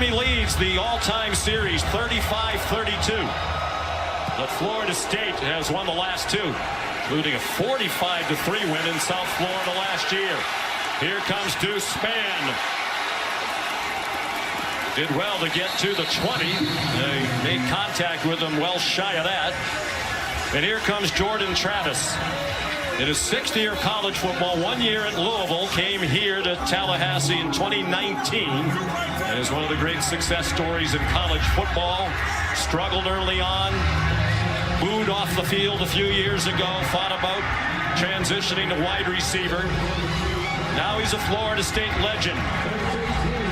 Miami leads the all-time series 35-32. But Florida State has won the last two, including a 45-3 win in South Florida last year. Here comes Deuce Spann. Did well to get to the 20. They made contact with him well shy of that. And here comes Jordan Travis. In his 6th year of college football, 1 year at Louisville, came here to Tallahassee in 2019. And is one of the great success stories in college football. Struggled early on. Booed off the field a few years ago. Thought about transitioning to wide receiver. Now he's a Florida State legend.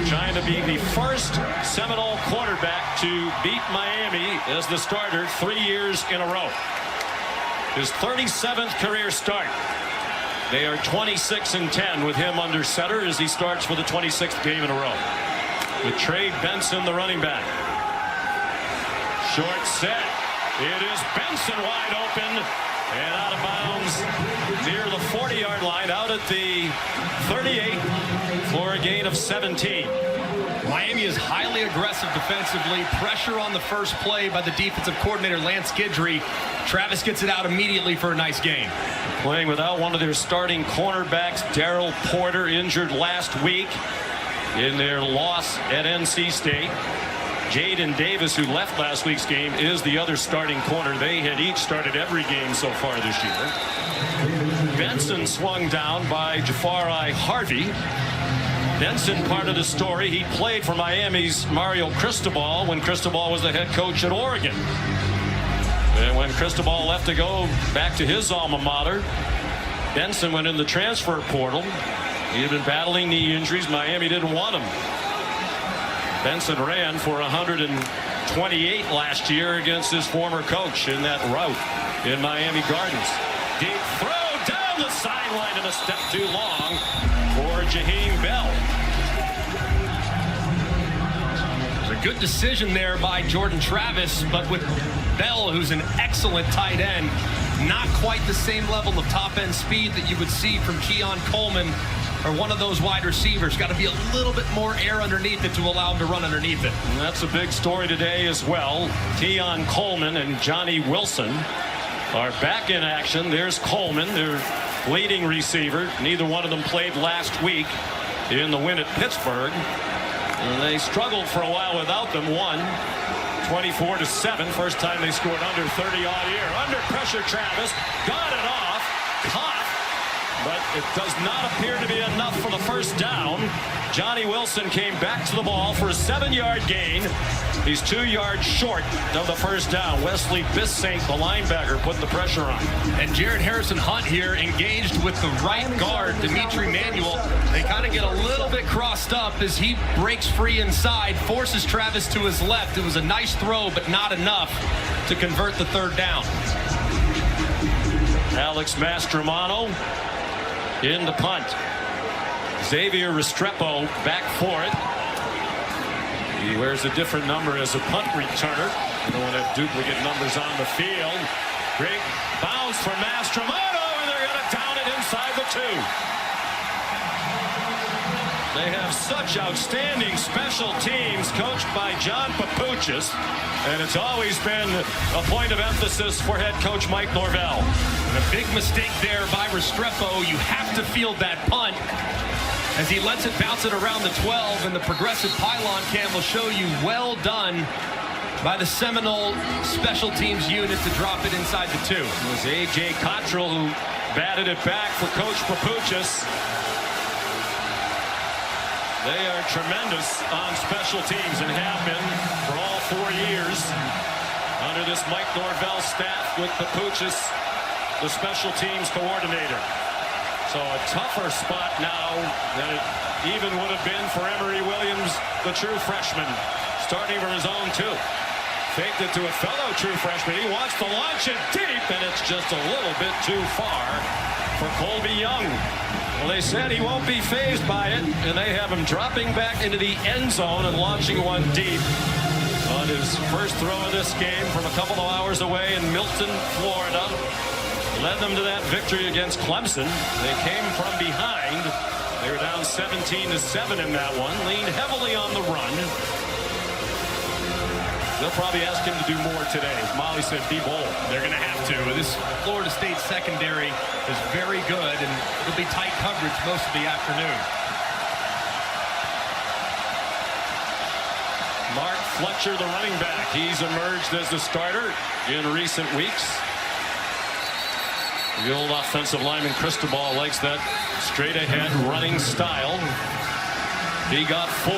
Trying to be the first Seminole quarterback to beat Miami as the starter 3 years in a row. His 37th career start. They are 26-10 with him under center as he starts for the 26th game in a row. With Trey Benson, the running back. Short set. It is Benson wide open and out of bounds near the 40-yard line, out at the 38 for a gain of 17. Miami is highly aggressive defensively. Pressure on the first play by the defensive coordinator, Lance Guidry. Travis gets it out immediately for a nice gain. Playing without one of their starting cornerbacks, Darryl Porter, injured last week in their loss at NC State. Jaden Davis, who left last week's game, is the other starting corner. They had each started every game so far this year. Benson swung down by Jafari Harvey. Benson, part of the story, he played for Miami's Mario Cristobal when Cristobal was the head coach at Oregon. And when Cristobal left to go back to his alma mater, Benson went in the transfer portal. He had been battling knee injuries. Miami didn't want him. Benson ran for 128 last year against his former coach in that rout in Miami Gardens. Deep throw down the sideline and a step too long for Jaheim Bell. It's a good decision there by Jordan Travis, but with Bell, who's an excellent tight end, not quite the same level of top-end speed that you would see from Keon Coleman or one of those wide receivers. Got to be a little bit more air underneath it to allow him to run underneath it. And that's a big story today as well. Keon Coleman and Johnny Wilson are back in action. There's Coleman, their leading receiver. Neither one of them played last week in the win at Pittsburgh. And they struggled for a while without them. Won 24-7. First time they scored under 30-odd year. Under pressure, Travis got it off. Caught. But it does not appear to be enough for the first down. Johnny Wilson came back to the ball for a 7-yard gain. He's 2 yards short of the first down. Wesley Bissink, the linebacker, put the pressure on. And Jared Harrison Hunt here engaged with the right guard, Dimitri Manuel. They kind of get a little bit crossed up as he breaks free inside, forces Travis to his left. It was a nice throw, but not enough to convert the third down. Alex Mastromano in the punt. Xavier Restrepo back for it. He wears a different number as a punt returner. You don't want to have duplicate numbers on the field. Great bounce for Mastromano, and they're going to down it inside the 2. They have such outstanding special teams coached by John Papuchis, and it's always been a point of emphasis for head coach Mike Norvell. And a big mistake there by Restrepo. You have to field that punt as he lets it bounce it around the 12, and the progressive pylon cam will show you well done by the Seminole special teams unit to drop it inside the 2. It was A.J. Cottrell who batted it back for Coach Papuchis. They are tremendous on special teams and have been for all 4 years under this Mike Norvell staff with Papuchis, the special teams coordinator. So a tougher spot now than it even would have been for Emory Williams, the true freshman, starting from his own 2. Faked it to a fellow true freshman. He wants to launch it deep, and it's just a little bit too far for Colby Young. Well, they said he won't be fazed by it, and they have him dropping back into the end zone and launching one deep on his first throw of this game from a couple of hours away in Milton, Florida. Led them to that victory against Clemson. They came from behind. They were down 17-7 in that one. Leaned heavily on the run. They'll probably ask him to do more today. Molly said, be bold. They're going to have to. This Florida State secondary is very good, and it'll be tight coverage most of the afternoon. Mark Fletcher, the running back. He's emerged as the starter in recent weeks. The old offensive lineman Cristobal likes that straight ahead running style. He got 4.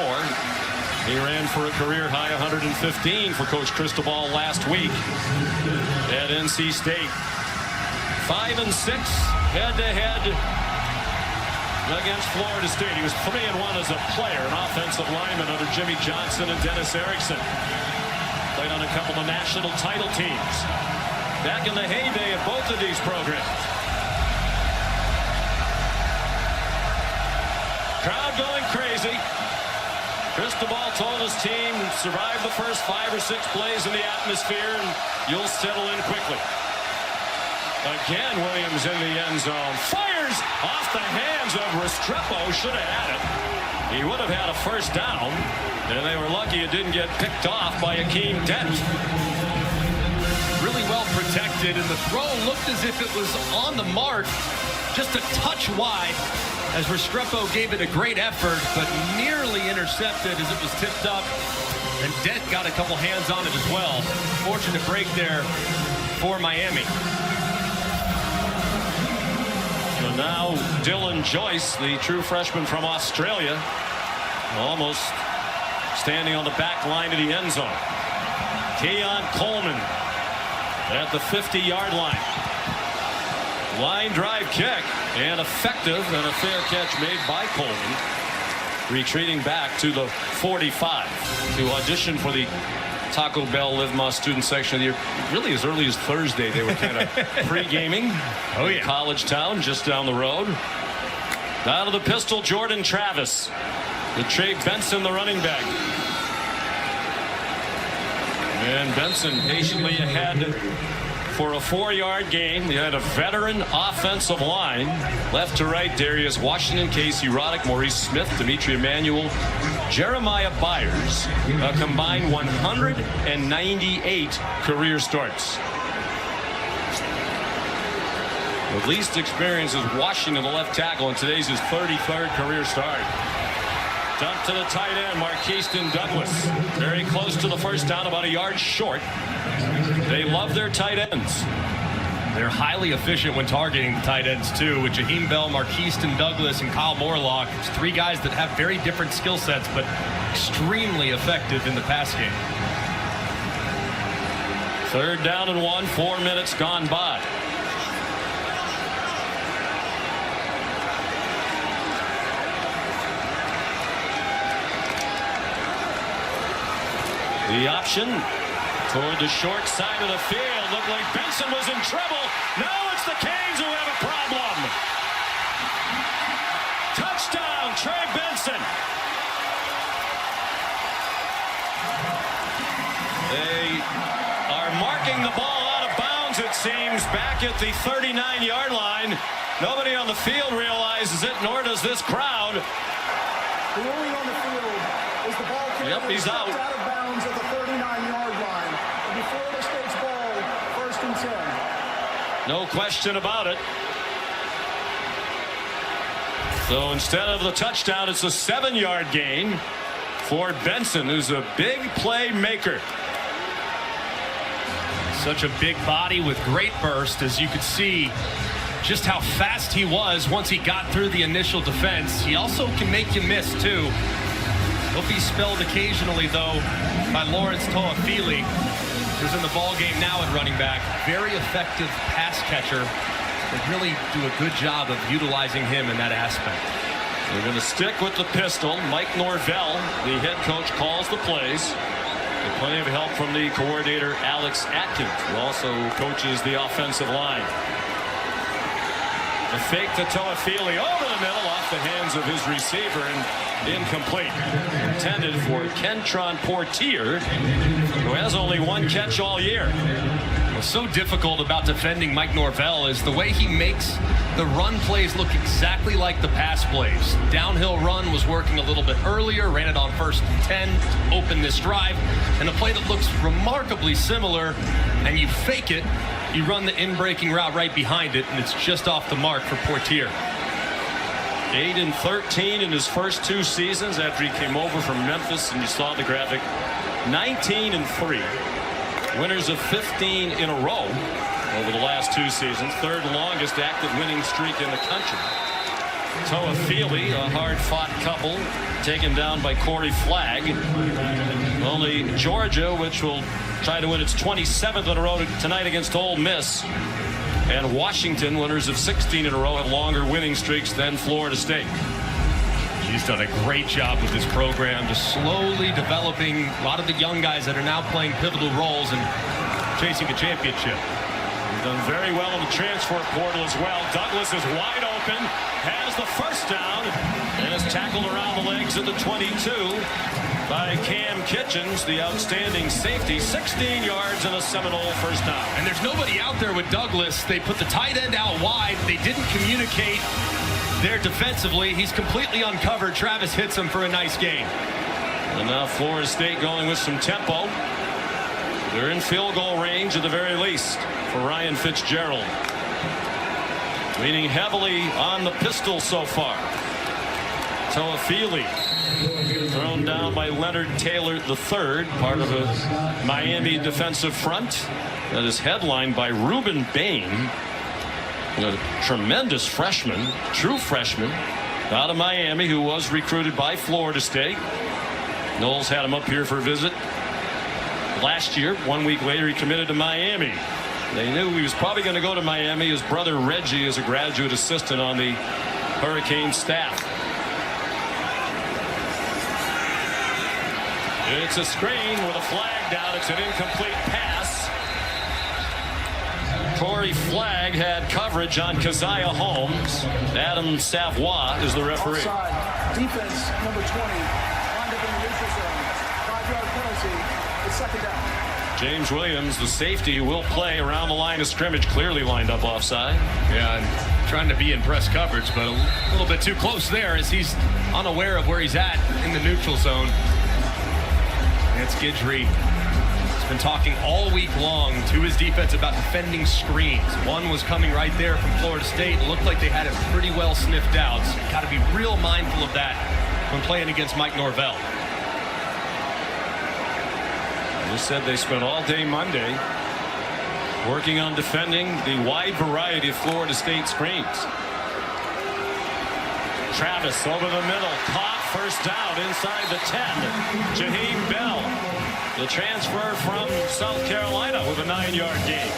He ran for a career high 115 for Coach Cristobal last week at NC State. 5-6 head-to-head against Florida State. He was 3-1 as a player, an offensive lineman under Jimmy Johnson and Dennis Erickson. Played on a couple of national title teams back in the heyday of both of these programs. Crowd going crazy. Cristobal told his team, survive the first 5 or 6 plays in the atmosphere and you'll settle in quickly. Again, Williams in the end zone. Fires off the hands of Restrepo. Should have had it. He would have had a first down. And they were lucky it didn't get picked off by Akeem Dent. Really well protected, and the throw looked as if it was on the mark. Just a touch wide as Restrepo gave it a great effort, but nearly intercepted as it was tipped up. And Dent got a couple hands on it as well. Fortunate break there for Miami. So now Dylan Joyce, the true freshman from Australia, almost standing on the back line of the end zone. Keon Coleman at the 50-yard line. Line drive kick, and effective, and a fair catch made by Coleman. Retreating back to the 45 to audition for the Taco Bell Live Más student section of the year. Really, as early as Thursday, they were kind of pre-gaming. Oh, yeah. College Town, just down the road. Out of the pistol, Jordan Travis. With Trey Benson, the running back. And Benson patiently ahead for a 4-yard gain. They had a veteran offensive line. Left to right, Darius Washington, Casey Roddick, Maurice Smith, Dimitri Emanuel, Jeremiah Byers. A combined 198 career starts. The least experience is Washington, the left tackle, and today's his 33rd career start. Dump to the tight end, Marquiston Douglas. Very close to the first down, about a yard short. They love their tight ends. They're highly efficient when targeting the tight ends, too, with Jaheim Bell, Marquiston Douglas, and Kyle Morlock. It's 3 guys that have very different skill sets, but extremely effective in the pass game. 3rd down and 1, 4 minutes gone by. The option toward the short side of the field. Looked like Benson was in trouble. Now it's the Canes who have a problem. Touchdown, Trey Benson. They are marking the ball out of bounds, it seems, back at the 39-yard line. Nobody on the field realizes it, nor does this crowd. The ruling on the field is the ball carrier. Yep, he's out. Out of bounds at the 39-yard line. It'll be Florida State's ball, 1st and 10. No question about it. So instead of the touchdown, it's a 7-yard gain for Benson, who's a big playmaker. Such a big body with great burst, as you could see just how fast he was once he got through the initial defense. He also can make you miss, too. He'll be spelled occasionally, though, by Lawrence Toafili, who's in the ball game now at running back. Very effective pass catcher. They really do a good job of utilizing him in that aspect. They're going to stick with the pistol. Mike Norvell, the head coach, calls the plays. With plenty of help from the coordinator, Alex Atkins, who also coaches the offensive line. The fake to Toafili over the middle off the hands of his receiver and incomplete. Intended for Kentron Portier, who has only 1 catch all year. What's so difficult about defending Mike Norvell is the way he makes the run plays look exactly like the pass plays. Downhill run was working a little bit earlier, ran it on 1st and 10, open this drive, and a play that looks remarkably similar, and you fake it, you run the in-breaking route right behind it, and it's just off the mark for Portier. 8-13 in his first 2 seasons after he came over from Memphis, and you saw the graphic. 19-3. Winners of 15 in a row over the last 2 seasons. 3rd longest active winning streak in the country. Toafili, a hard-fought couple, taken down by Corey Flagg. Only Georgia, which will try to win its 27th in a row tonight against Ole Miss, and Washington, winners of 16 in a row, have longer winning streaks than Florida State. He's done a great job with this program, just slowly developing a lot of the young guys that are now playing pivotal roles and chasing a championship. He's done very well in the transfer portal as well. Douglas is wide open, has the first down, and is tackled around the legs at the 22 by Cam Kitchens, the outstanding safety. 16 yards and a Seminole first down. And there's nobody out there with Douglas. They put the tight end out wide. They didn't communicate there defensively. He's completely uncovered. Travis hits him for a nice gain. And now Florida State going with some tempo. They're in field goal range at the very least for Ryan Fitzgerald. Leaning heavily on the pistol so far. Toafili thrown down by Leonard Taylor III, part of a Miami defensive front that is headlined by Reuben Bain, a tremendous freshman, true freshman out of Miami, who was recruited by Florida State. Knowles had him up here for a visit last year. 1 week later, he committed to Miami. They knew he was probably going to go to Miami. His brother Reggie is a graduate assistant on the Hurricane staff. It's a screen with a flag down. It's an incomplete pass. Corey Flagg had coverage on Keziah Holmes. Adam Savoie is the referee. Offside. Defense number 20. Lined up in the neutral zone. 5-yard penalty. It's 2nd down. James Williams, the safety, who will play around the line of scrimmage, clearly lined up offside. Yeah, and trying to be in press coverage, but a little bit too close there as he's unaware of where he's at in the neutral zone. It's Guidry. He's been talking all week long to his defense about defending screens. One was coming right there from Florida State. It looked like they had it pretty well sniffed out. So you've got to be real mindful of that when playing against Mike Norvell. They said they spent all day Monday working on defending the wide variety of Florida State screens. Travis over the middle, caught, first down inside the 10. Jaheim Bell, the transfer from South Carolina, with a 9-yard gain.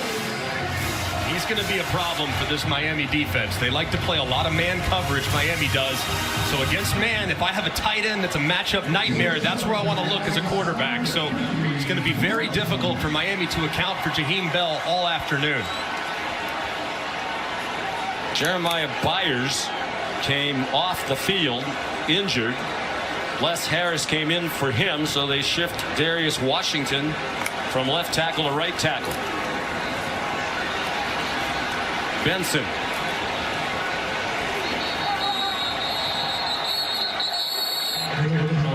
He's going to be a problem for this Miami defense. They like to play a lot of man coverage, Miami does. So against man, if I have a tight end that's a matchup nightmare, that's where I want to look as a quarterback. So it's going to be very difficult for Miami to account for Jaheim Bell all afternoon. Jeremiah Byers came off the field injured. Les Harris came in for him, so they shift Darius Washington from left tackle to right tackle. Benson.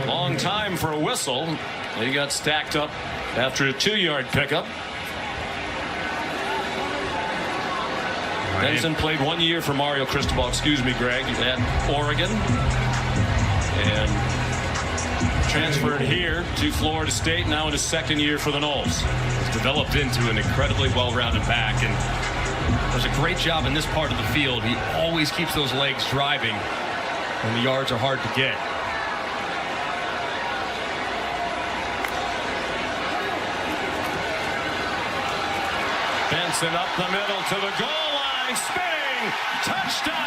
Long time for a whistle. He got stacked up after a 2-yard pickup. Benson played 1 year for Mario Cristobal, Greg, at Oregon, and transferred here to Florida State, now in his 2nd year for the Noles. He's developed into an incredibly well-rounded back, and does a great job in this part of the field. He always keeps those legs driving when the yards are hard to get. Benson up the middle to the goal line, spinning, touchdown.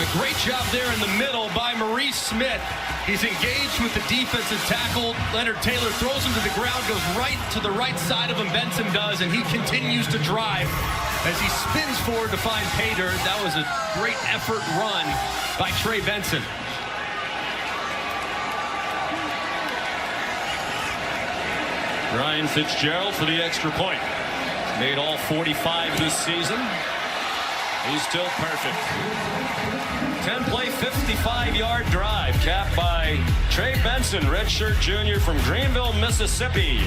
A great job there in the middle by Maurice Smith. He's engaged with the defensive tackle. Leonard Taylor throws him to the ground, goes right to the right side of him, Benson does, and he continues to drive as he spins forward to find pay dirt. That was a great effort run by Trey Benson. Ryan Fitzgerald for the extra point. Made all 45 this season. He's still perfect. 10-play, 55-yard drive capped by Trey Benson, redshirt junior from Greenville, Mississippi.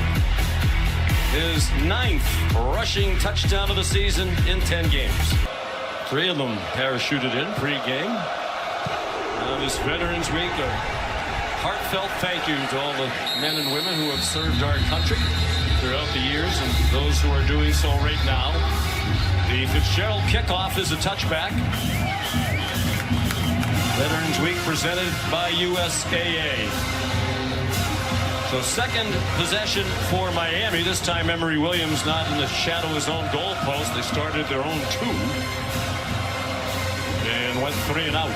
His 9th rushing touchdown of the season in 10 games. 3 of them parachuted in pre-game. This Veterans Week, a heartfelt thank you to all the men and women who have served our country throughout the years and those who are doing so right now. The Fitzgerald kickoff is a touchback. Veterans Week presented by USAA. So second possession for Miami. This time Emory Williams not in the shadow of his own goal post. They started their own 2 and went 3 and out.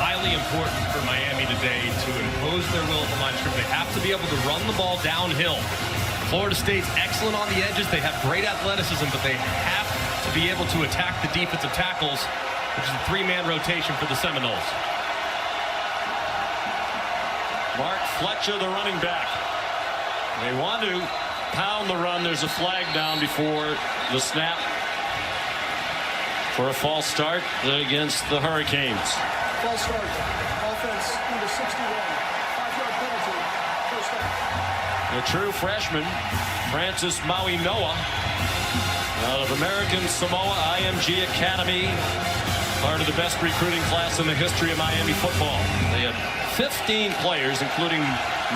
Highly important for Miami today to impose their will at the line of scrimmage. They have to be able to run the ball downhill. Florida State's excellent on the edges. They have great athleticism, but they have to be able to attack the defensive tackles, which is a 3-man rotation for the Seminoles. Mark Fletcher, the running back. They want to pound the run. There's a flag down before the snap for a false start against the Hurricanes. False start. Offense number 61. 5-yard penalty. First down. The true freshman, Francis Maui Noah, out of American Samoa IMG Academy, part of the best recruiting class in the history of Miami football. They had 15 players, including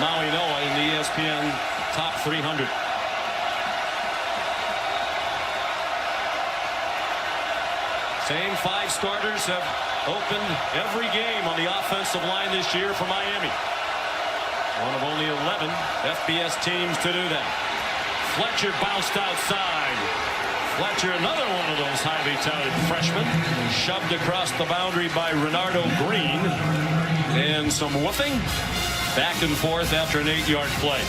Maui Noah, in the ESPN Top 300. Same 5 starters have opened every game on the offensive line this year for Miami. One of only 11 FBS teams to do that. Fletcher bounced outside. Fletcher, another one of those highly touted freshmen, shoved across the boundary by Renardo Green. And some woofing back and forth after an 8-yard play.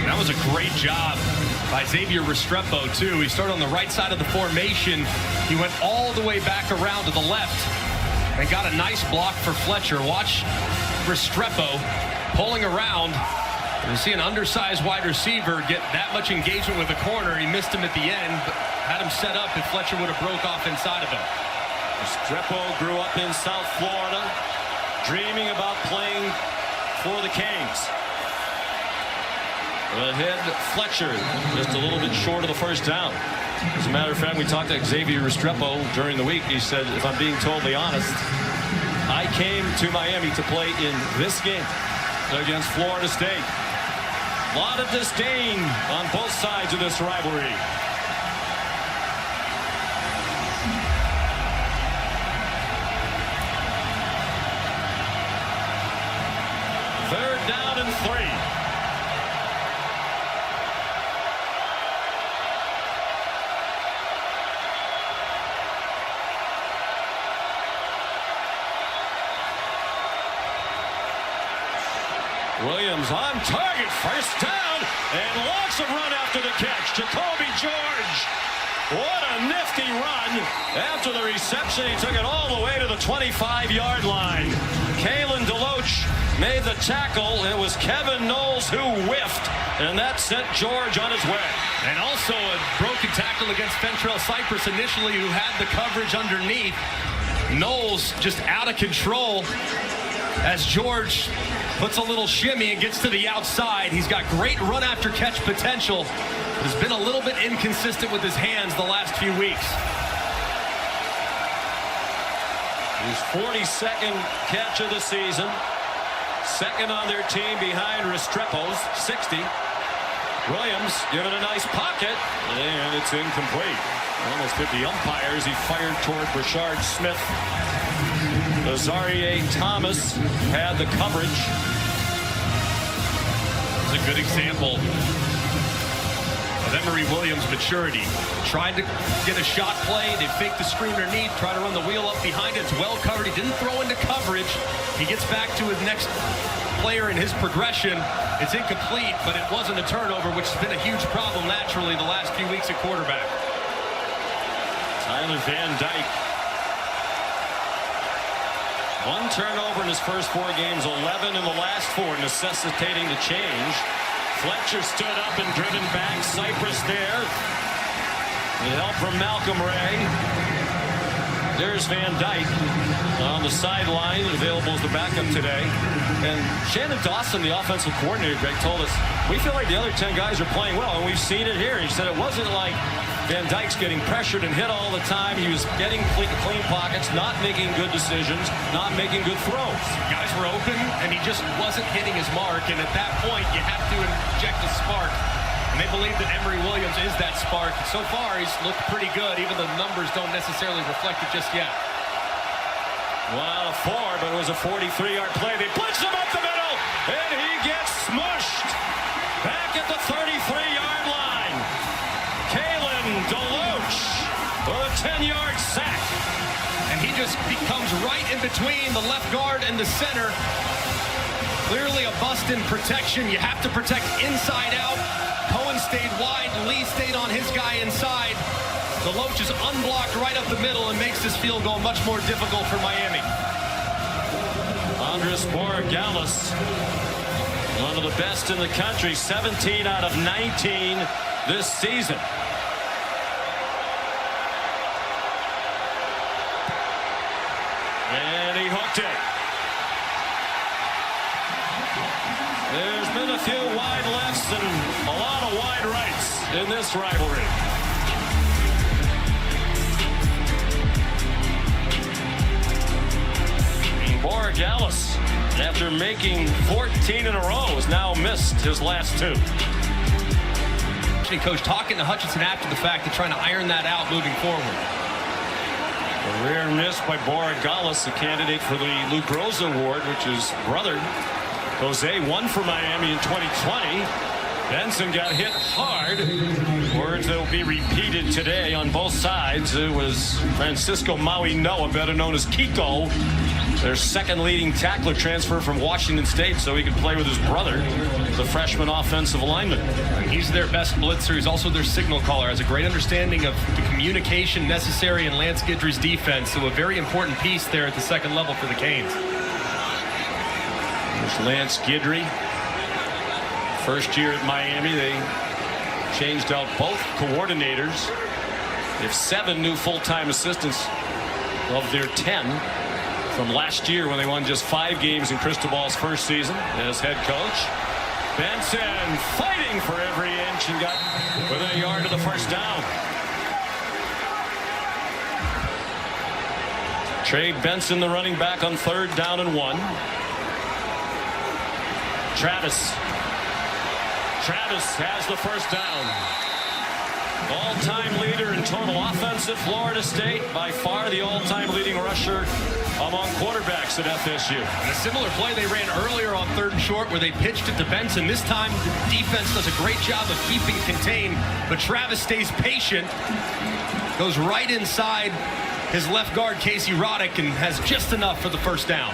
That was a great job by Xavier Restrepo, too. He started on the right side of the formation. He went all the way back around to the left and got a nice block for Fletcher. Watch Restrepo pulling around. You see an undersized wide receiver get that much engagement with the corner. He missed him at the end, but had him set up if Fletcher would have broke off inside of him. Restrepo grew up in South Florida, dreaming about playing for the Canes. Ahead, Fletcher, just a little bit short of the first down. As a matter of fact, we talked to Xavier Restrepo during the week. He said, if I'm being totally honest, I came to Miami to play in this game against Florida State. A lot of disdain on both sides of this rivalry. Third down and 3. Williams on target, first down, and lots of run after the catch. Jacoby George, what a nifty run. After the reception, he took it all the way to the 25-yard line. Kalen DeLoach made the tackle. It was Kevin Knowles who whiffed, and that sent George on his way. And also a broken tackle against Fentrell Cypress initially, who had the coverage underneath. Knowles just out of control as George puts a little shimmy and gets to the outside. He's got great run after catch potential. Has been a little bit inconsistent with his hands the last few weeks. His 42nd catch of the season. Second on their team behind Restrepo's 60. Williams given a nice pocket, and it's incomplete. Almost hit the umpires. He fired toward Brashard Smith. Azarie Thomas had the coverage. It's a good example of Emory Williams' maturity. Tried to get a shot play. They faked the screen underneath, tried to run the wheel up behind it. It's well covered. He didn't throw into coverage. He gets back to his next player in his progression. It's incomplete, but it wasn't a turnover, which has been a huge problem naturally the last few weeks at quarterback. Tyler Van Dyke. One turnover in his first 4 games, 11 in the last 4, necessitating the change. Fletcher stood up and driven back. Cypress there. With help from Malcolm Ray. There's Van Dyke on the sideline, available as the backup today. And Shannon Dawson, the offensive coordinator, Greg, told us, we feel like the other 10 guys are playing well, and we've seen it here. He said it wasn't like Van Dyke's getting pressured and hit all the time. He was getting clean pockets, not making good decisions, not making good throws. Guys were open, and he just wasn't hitting his mark. And at that point, you have to inject a spark. And they believe that Emory Williams is that spark. So far, he's looked pretty good, even though the numbers don't necessarily reflect it just yet. 1 out of 4, but it was a 43-yard play. They blitz him up the middle, and he gets smushed back at the 33-yard line. Kalen DeLoach with a 10-yard sack. And he just becomes right in between the left guard and the center. Clearly a bust in protection. You have to protect inside out. Cohen stayed wide. Lee stayed on his guy inside. DeLoach is unblocked right up the middle and makes this field goal much more difficult for Miami. Andres Borregales, one of the best in the country, 17 out of 19 this season. And he hooked it. There's been a few wide lefts and a lot of wide rights in this rivalry. Borregales, after making 14 in a row, has now missed his last 2. Coach talking to Hutchinson after the fact and trying to iron that out moving forward. A rare miss by Borregales, the candidate for the Luke Rose Award, which his brother Jose won for Miami in 2020. Benson got hit hard. Words that will be repeated today on both sides. It was Francisco Maui Noah, better known as Kiko, their second leading tackler, transfer from Washington State so he could play with his brother, the freshman offensive lineman. And he's their best blitzer. He's also their signal caller. Has a great understanding of the communication necessary in Lance Guidry's defense. So a very important piece there at the second level for the Canes. There's Lance Guidry. First year at Miami, they changed out both coordinators. They have 7 new full-time assistants of their 10 from last year when they won just 5 games in Cristobal's first season as head coach. Benson fighting for every inch and got within a yard of the first down. Trey Benson, the running back, on 3rd down and 1. Travis has the first down. All-time leader in total offensive, Florida State. By far the all-time leading rusher among quarterbacks at FSU. And a similar play they ran earlier on 3rd and short where they pitched it to Benson. This time the defense does a great job of keeping contained, but Travis stays patient, goes right inside his left guard, Casey Roddick, and has just enough for the first down.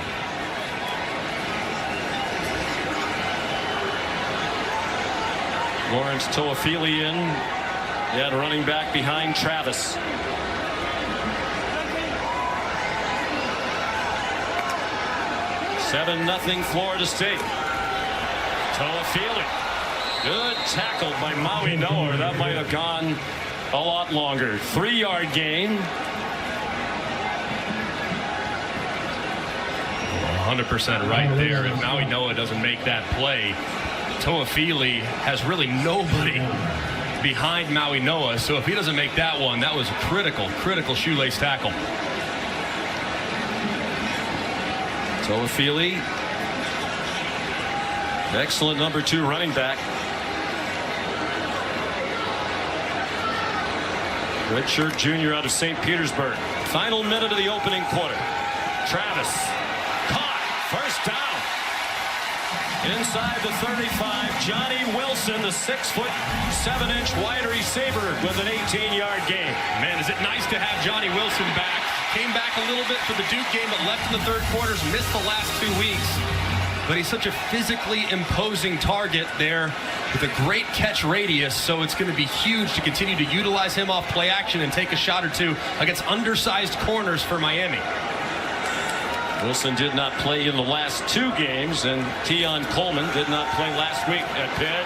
Lawrence Toafili in, yet running back behind Travis. Seven 0 Florida State. Toafili. Good tackle by Maui Noah. That might have gone a lot longer. 3-yard gain. 100% right there. If Maui Noah doesn't make that play, Toafili has really nobody behind Maui Noah. So if he doesn't make that one, that was a critical shoelace tackle. Toafili, excellent number 2 running back. Redshirt junior out of St. Petersburg. Final minute of the opening quarter. Travis caught, first down. Inside the 35, Johnny Wilson, the 6'7" wide receiver with an 18-yard gain. Man, is it nice to have Johnny Wilson back. Came back a little bit for the Duke game, but left in the third quarters, missed the last 2 weeks. But he's such a physically imposing target there with a great catch radius, so it's going to be huge to continue to utilize him off play action and take a shot or two against undersized corners for Miami. Wilson did not play in the last 2 games, and Keon Coleman did not play last week at Pitt.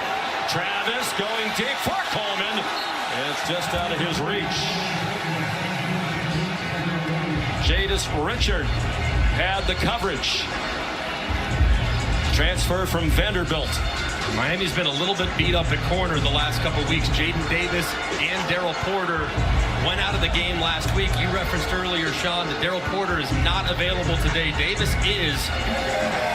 Travis going deep for Coleman, and it's just out of his reach. Jadis Richard had the coverage. Transfer from Vanderbilt. Miami's been a little bit beat up at corner the last couple of weeks. Jaden Davis and Daryl Porter went out of the game last week. You referenced earlier, Sean, that Daryl Porter is not available today. Davis is.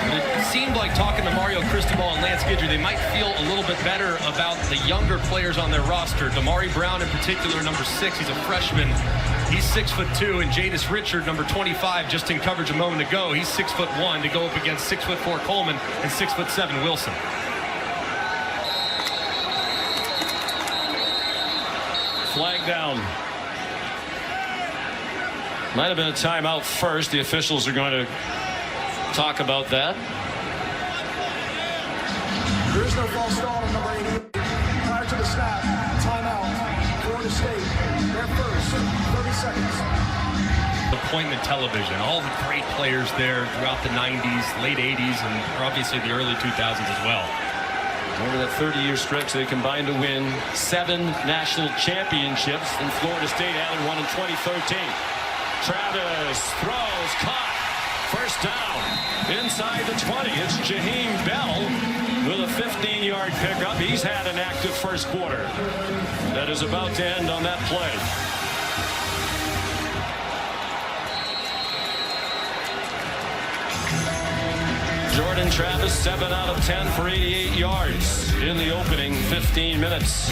But it seemed like talking to Mario Cristobal and Lance Guidry, they might feel a little bit better about the younger players on their roster. Damari Brown in particular, number 6, he's a freshman. He's 6'2", and Jadis Richard, number 25, just in coverage a moment ago. He's 6'1" to go up against 6'4" Coleman and 6'7" Wilson. Flag down. Might have been a timeout first. The officials are going to talk about that. There is no false start on number 88. Prior to the snap, timeout. Florida State, their first, 30 seconds. Appointment television, all the great players there throughout the 90s, late 80s, and obviously the early 2000s as well. Over that 30-year stretch, they combined to win 7 national championships, and Florida State added one in 2013. Travis throws, caught, first down, inside the 20. It's Jaheim Bell with a 15-yard pickup. He's had an active first quarter. That is about to end on that play. Jordan Travis, 7 out of 10 for 88 yards in the opening 15 minutes.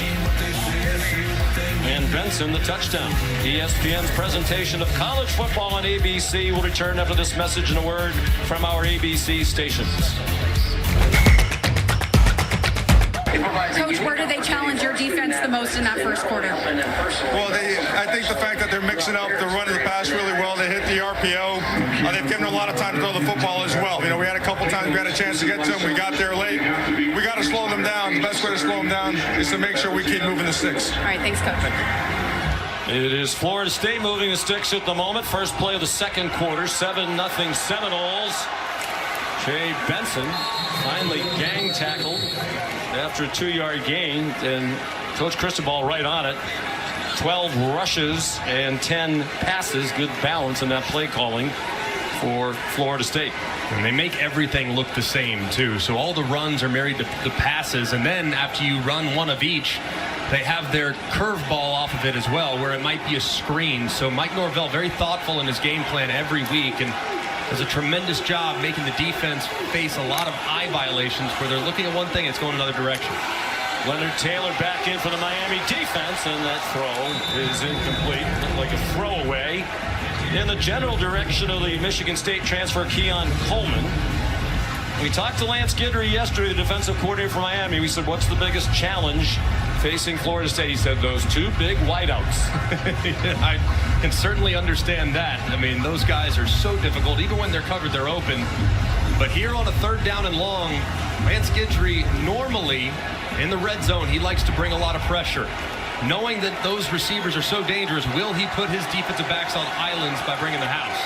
And Benson, the touchdown. ESPN's presentation of college football on ABC will return after this message and a word from our ABC stations. Coach, where do they challenge your defense the most in that first quarter? Well, I think the fact that they're mixing up the run of the pass really well. They hit the RPO. They've given them a lot of time to throw the football as well. You know, we had a couple times we had a chance to get to them. We got there late. We got to slow them down. The best way to slow them down is to make sure we keep moving the sticks. All right, thanks, Coach. It is Florida State moving the sticks at the moment. First play of the second quarter, 7-0 Seminoles. Jay Benson finally gang tackled after a 2-yard gain, and Coach Cristobal right on it. 12 rushes and 10 passes. Good balance in that play calling for Florida State. And they make everything look the same, too. So all the runs are married to the passes, and then after you run one of each, they have their curveball off of it as well, where it might be a screen. So Mike Norvell, very thoughtful in his game plan every week, and does a tremendous job making the defense face a lot of eye violations where they're looking at one thing, it's going another direction. Leonard Taylor back in for the Miami defense, and that throw is incomplete. Looked like a throwaway in the general direction of the Michigan State transfer, Keon Coleman. We talked to Lance Guidry yesterday, the defensive coordinator for Miami. We said, what's the biggest challenge facing Florida State? He said, those 2 big wideouts. I can certainly understand that. I mean, those guys are so difficult. Even when they're covered, they're open. But here on a 3rd down and long, Lance Guidry normally in the red zone, he likes to bring a lot of pressure. Knowing that those receivers are so dangerous, will he put his defensive backs on islands by bringing the house?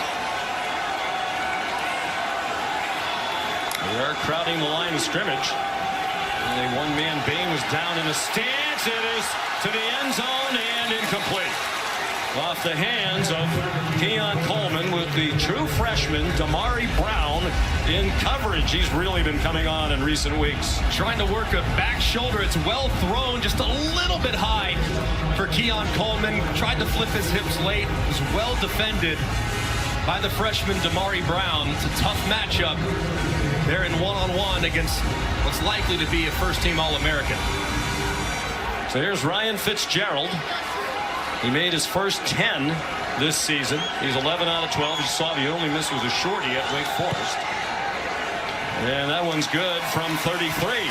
They are crowding the line of scrimmage. And a one-man Bain was down in the stance. It is to the end zone and incomplete. Off the hands of Keon Coleman with the true freshman Damari Brown in coverage. He's really been coming on in recent weeks. Trying to work a back shoulder. It's well thrown, just a little bit high for Keon Coleman. Tried to flip his hips late. Was well defended by the freshman Damari Brown. It's a tough matchup. They're in one-on-one against what's likely to be a first-team All-American. So here's Ryan Fitzgerald. He made his first 10 this season. He's 11 out of 12. You saw the only miss was a shorty at Wake Forest. And that one's good from 33.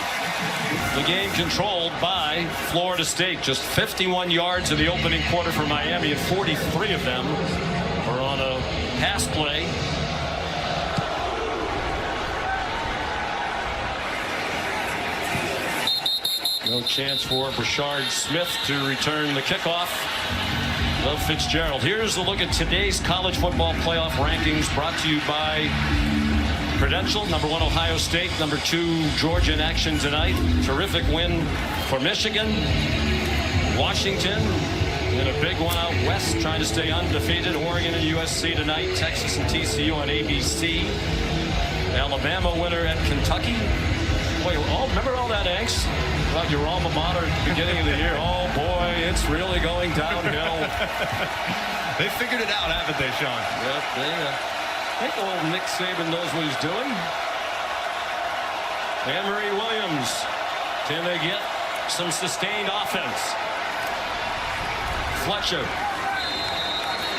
The game controlled by Florida State. Just 51 yards in the opening quarter for Miami, and 43 of them were on a pass play. No chance for Brashard Smith to return the kickoff. Love Fitzgerald. Here's a look at today's college football playoff rankings, brought to you by Prudential. Number 1 Ohio State, number 2 Georgia in action tonight. Terrific win for Michigan. Washington in a big one out west, trying to stay undefeated. Oregon and USC tonight. Texas and TCU on ABC. Alabama winner at Kentucky. Boy, remember all that angst about your alma mater at the beginning of the year? Oh boy, it's really going downhill. They figured it out, haven't they, Sean? Yep, I think old Nick Saban knows what he's doing. Emory Williams, can they get some sustained offense? Fletcher,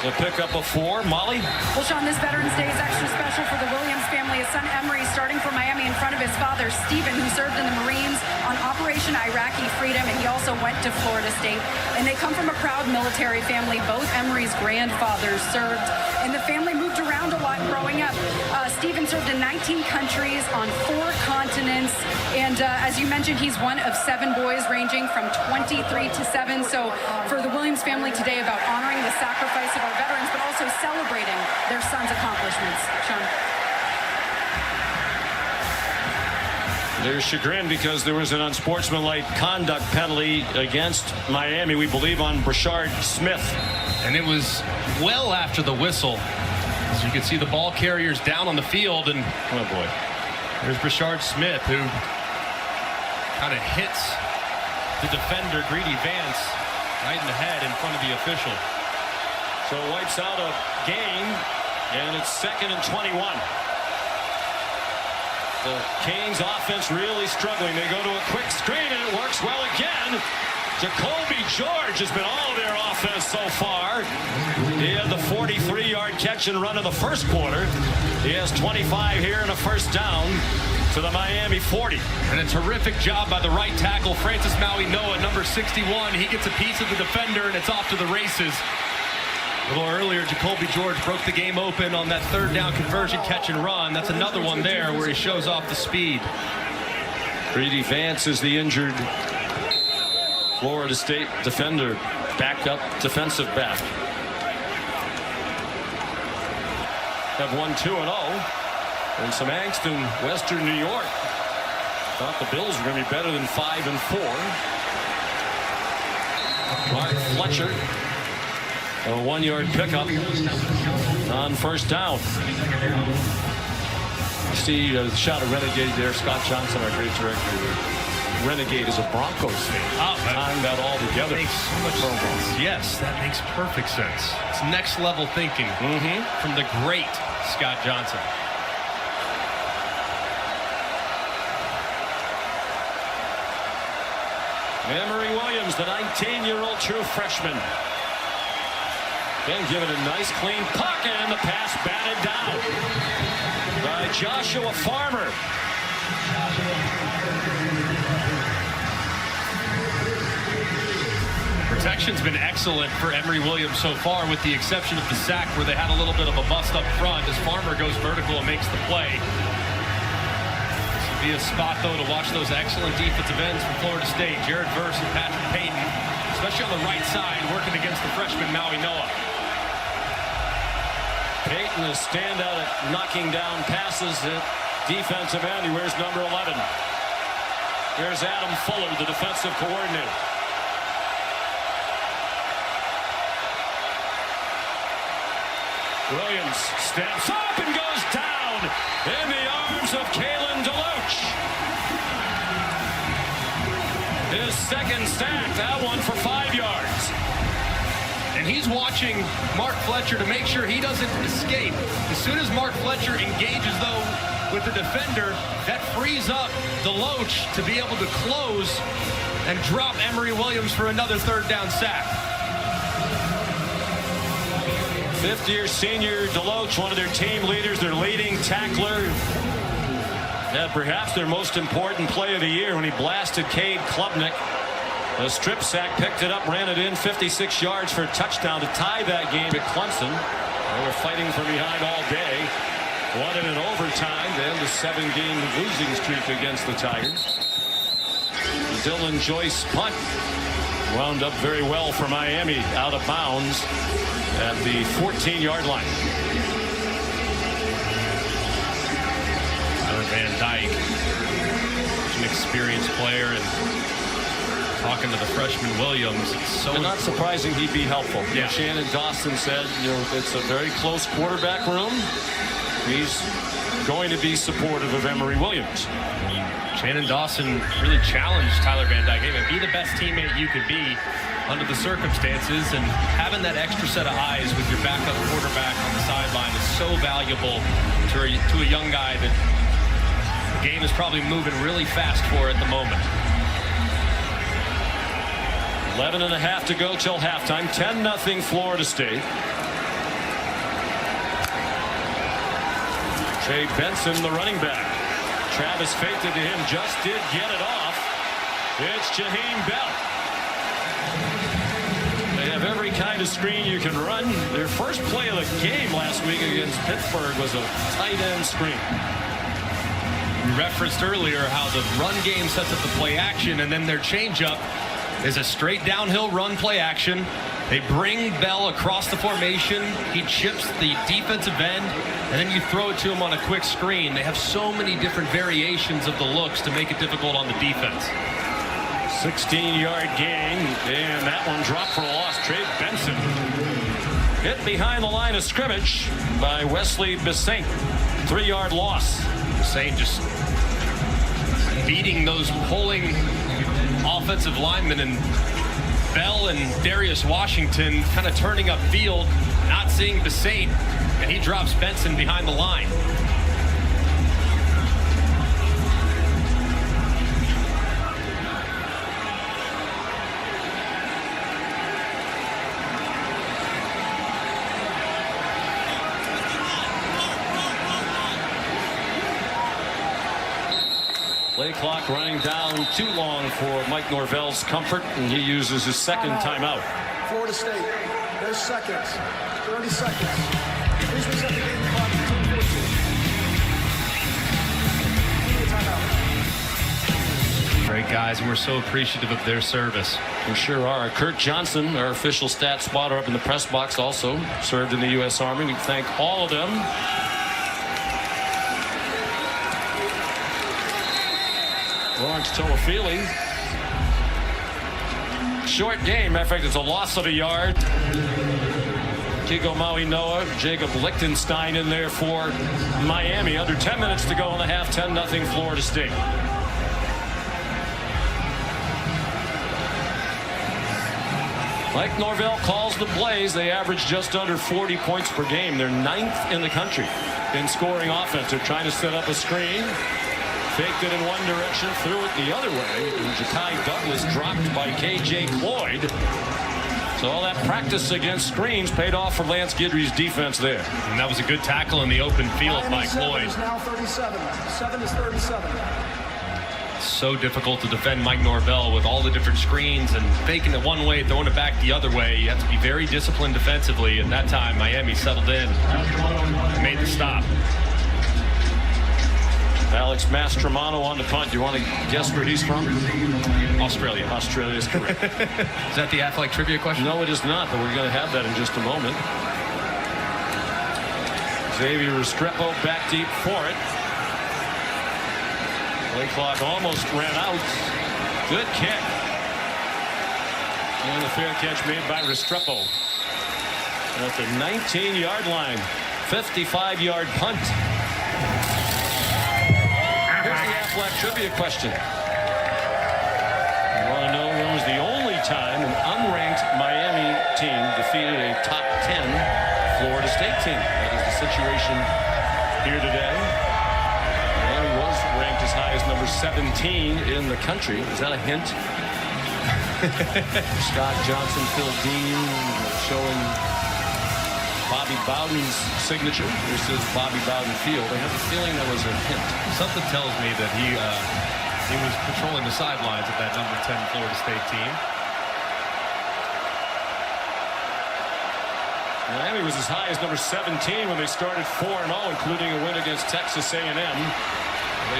the pickup of 4. Molly? Well, Sean, this Veterans Day is extra special for the Williams family. His son Emory starting for Miami in front of his father, Stephen, who served in the Marines on Operation Iraqi Freedom, and he also went to Florida State. And they come from a proud military family. Both Emory's grandfathers served, and the family moved around a lot growing up. Stephen served in 19 countries on 4 continents, and as you mentioned, he's one of 7 boys ranging from 23 to 7. So for the Williams family today, about honoring the sacrifice of our veterans, but also celebrating their sons' accomplishments. Sean. They're chagrined because there was an unsportsmanlike conduct penalty against Miami, we believe, on Brashard Smith. And it was well after the whistle. As you can see the ball carriers down on the field, and oh boy, there's Brashard Smith, who kind of hits the defender, Greedy Vance, right in the head in front of the official. So wipes out a gain, and it's 2nd and 21. The Canes offense really struggling. They go to a quick screen, and it works well again. Jacoby George has been all their offense so far. He had the 43-yard catch and run in the first quarter. He has 25 here and a first down to the Miami 40. And a terrific job by the right tackle, Francis Maui-Noah, number 61. He gets a piece of the defender, and it's off to the races. A little earlier, Jacoby George broke the game open on that 3rd down conversion catch and run. That's another one there where he shows off the speed. Greedy Vance is the injured Florida State defender, backup defensive back. Have won 2-0, and some angst in Western New York. Thought the Bills were going to be better than 5-4. Mark Fletcher, a 1-yard pickup on first down. You see a shot of Renegade there. Scott Johnson, our great director. Renegade is a Broncos fan. Tying that all together. Makes so much sense. Yes, that makes perfect sense. It's next level thinking from the great Scott Johnson. Emory Williams, the 19-year-old true freshman. Then given a nice clean pocket, and the pass batted down by Joshua Farmer. Protection's been excellent for Emory Williams so far, with the exception of the sack where they had a little bit of a bust up front as Farmer goes vertical and makes the play. This would be a spot, though, to watch those excellent defensive ends from Florida State, Jared Verse and Patrick Payton, especially on the right side, working against the freshman Maui-Noah. Payton is standout at knocking down passes at defensive end. He wears number 11. Here's Adam Fuller, the defensive coordinator. Williams steps up and goes down in the arms of Kalen DeLoach. His 2nd sack, that one for 5 yards. And he's watching Mark Fletcher to make sure he doesn't escape. As soon as Mark Fletcher engages, though, with the defender, that frees up DeLoach to be able to close and drop Emory Williams for another 3rd down sack. 5th-year senior DeLoach, one of their team leaders, their leading tackler. Had perhaps their most important play of the year when he blasted Cade Klubnik. The strip sack, picked it up, ran it in 56 yards for a touchdown to tie that game at Clemson. They were fighting from behind all day. Won it in overtime, then the 7-game losing streak against the Tigers. Dylan Joyce punt wound up very well for Miami, out of bounds at the 14-yard line. Van Dyke, an experienced player, and talking to the freshman Williams, it's so not surprising he'd be helpful. Yeah. Shannon Dawson said, it's a very close quarterback room. He's going to be supportive of Emory Williams. Shannon Dawson really challenged Tyler Van Dyke. Hey, man, be the best teammate you could be under the circumstances, and having that extra set of eyes with your backup quarterback on the sideline is so valuable to a young guy that the game is probably moving really fast for at the moment. 11.5 to go till halftime. 10-0 Florida State. Trey Benson, the running back. Travis faked it to him, just did get it off. It's Jaheim Bell. They have every kind of screen you can run. Their first play of the game last week against Pittsburgh was a tight end screen. We referenced earlier how the run game sets up the play action, and then their changeup is a straight downhill run play action. They bring Bell across the formation. He chips the defensive end, and then you throw it to him on a quick screen. They have so many different variations of the looks to make it difficult on the defense. 16-yard gain, and that one dropped for a loss. Trey Benson hit behind the line of scrimmage by Wesley Bissaint. 3-yard loss. Bissaint just beating those pulling offensive linemen, and Bell and Darius Washington kind of turning upfield, not seeing Bissaint, and he drops Benson behind the line. Play clock running down too long for Mike Norvell's comfort, and he uses his second timeout. Florida State, there's seconds, 30 seconds. Please reset the game clock to 2:14. Great guys, and we're so appreciative of their service. We sure are. Kurt Johnson, our official stat spotter up in the press box, also served in the U.S. Army. We thank all of them. Lawrence Toafili. Short game. Matter of fact, it's a loss of a yard. Kigo Maui Noah, Jacob Lichtenstein in there for Miami. Under 10 minutes to go in the half. 10-0 Florida State. Mike Norvell calls the plays. They average just under 40 points per game. They're 9th in the country in scoring offense. They're trying to set up a screen. Faked it in one direction, threw it the other way. And Ja'Kai Douglas dropped by K.J. Cloyd. So all that practice against screens paid off for Lance Guidry's defense there. And that was a good tackle in the open field by Cloyd. Is now 37. 7 is 37. So difficult to defend Mike Norvell with all the different screens and faking it one way, throwing it back the other way. You have to be very disciplined defensively. And that time, Miami settled in and made the stop. Alex Mastromano on the punt. You want to guess where he's from? Australia. Australia is correct. Is that the athletic trivia question? No, it is not, but we're going to have that in just a moment. Xavier Restrepo back deep for it. Play clock almost ran out. Good kick. And a fair catch made by Restrepo. At the 19-yard line. 55-yard punt. Here's the athletic trivia question. You want to know when was the only time an unranked Miami team defeated a top 10 Florida State team? That is the situation here today. Miami was ranked as high as number 17 in the country. Is that a hint? Scott Johnson, Phil Dean showing Bob Bobby Bowden's signature. This is Bobby Bowden Field. I have a feeling there was a hint. Something tells me that he was patrolling the sidelines of that number 10 Florida State team. Miami was as high as number 17 when they started 4-0, including a win against Texas A&M. They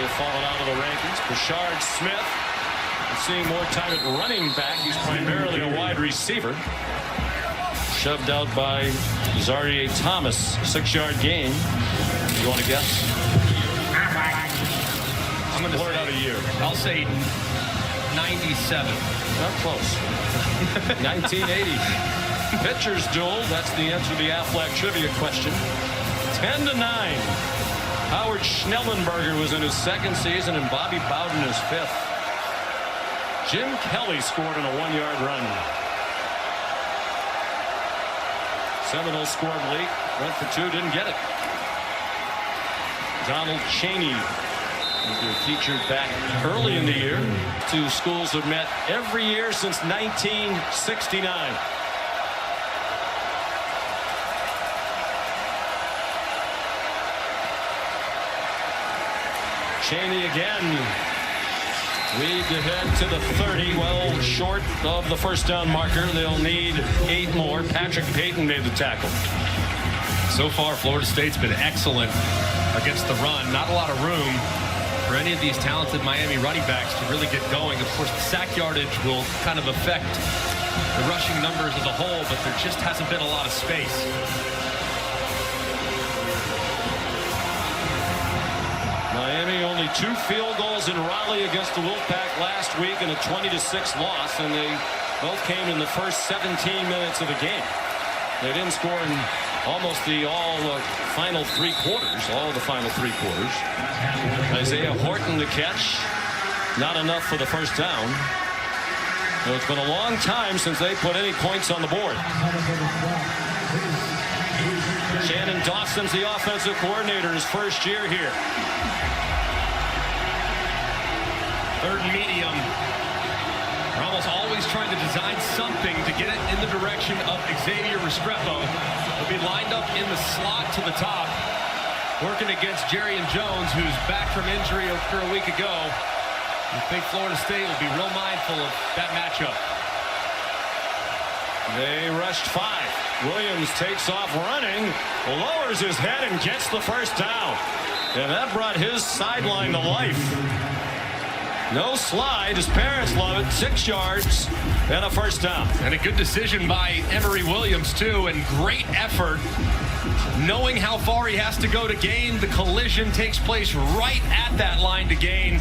have fallen out of the rankings. Bashard Smith is seeing more time at running back. He's primarily a wide receiver. Shoved out by Zaire Thomas. 6-yard gain. You want to guess? I'm going to blurt out a year. I'll say 97. Not close. 1980. Pitchers duel. That's the answer to the Aflac trivia question. 10-9. Howard Schnellenberger was in his second season and Bobby Bowden his fifth. Jim Kelly scored on a 1-yard run. Seminoles scored late, went for 2, didn't get it. Donald Chaney was featured back early in the year. Two schools have met every year since 1969. Chaney again. Weaved ahead to the 30, well short of the first down marker. They'll need 8 more. Patrick Payton made the tackle. So far, Florida State's been excellent against the run. Not a lot of room for any of these talented Miami running backs to really get going. Of course, the sack yardage will kind of affect the rushing numbers as a whole, but there just hasn't been a lot of space. Miami only 2 field goals in Raleigh against the Wolfpack last week in a 20-6 loss, and they both came in the first 17 minutes of the game. They didn't score in almost all the final 3 quarters. Isaiah Horton to catch. Not enough for the first down. So it's been a long time since they put any points on the board. Shannon Dawson's the offensive coordinator his first year here. Third and medium. They're almost always trying to design something to get it in the direction of Xavier Restrepo. He'll be lined up in the slot to the top, working against Jerrion Jones, who's back from injury a week ago. I think Florida State will be real mindful of that matchup. They rushed 5. Williams takes off running, lowers his head and gets the first down. And that brought his sideline to life. No slide. His parents love it. 6 yards and a first down. And a good decision by Emory Williams, too, and great effort. Knowing how far he has to go to gain, the collision takes place right at that line to gain.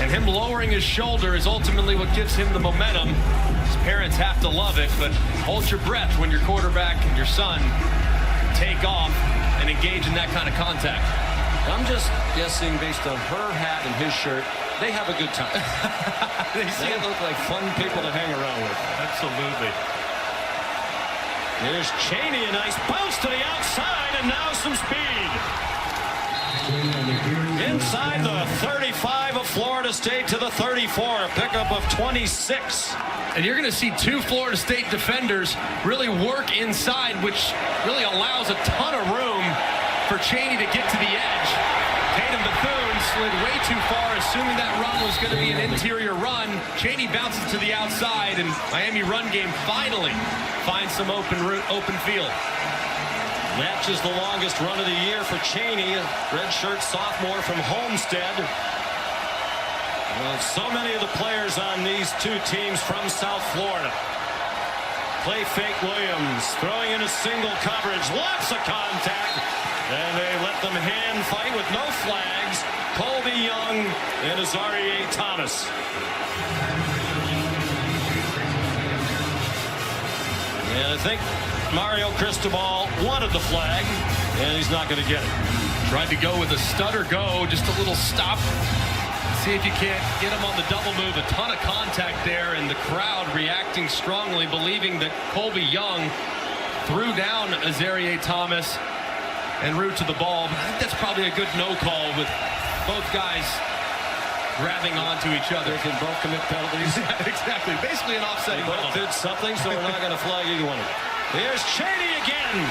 And him lowering his shoulder is ultimately what gives him the momentum. His parents have to love it, but hold your breath when your quarterback and your son take off and engage in that kind of contact. I'm just guessing based on her hat and his shirt, they have a good time. They look like fun people to hang around with. Absolutely. Here's Chaney, a nice bounce to the outside, and now some speed. Inside the 35 of Florida State to the 34, a pickup of 26. And you're going to see 2 Florida State defenders really work inside, which really allows a ton of room for Chaney to get to the edge. Tatum Bethune slid way too far, assuming that run was going to be an interior run. Chaney bounces to the outside, and Miami run game finally finds some open field. That is the longest run of the year for Chaney, a redshirt sophomore from Homestead. Well, so many of the players on these 2 teams from South Florida. Play fake Williams, throwing in a single coverage, lots of contact, and they let them hand fight with no flags. Colby Young and Azarie Thomas. And I think Mario Cristobal wanted the flag, and he's not going to get it. Tried to go with a stutter go, just a little stop. See if you can't get him on the double move. A ton of contact there, and the crowd reacting strongly, believing that Colby Young threw down Azarie Thomas en route to the ball. But I think that's probably a good no call with both guys grabbing onto each other. They can both commit penalties. Exactly. Basically an offsetting They both did something, so we're not going to flag either one of them. Here's Chaney again.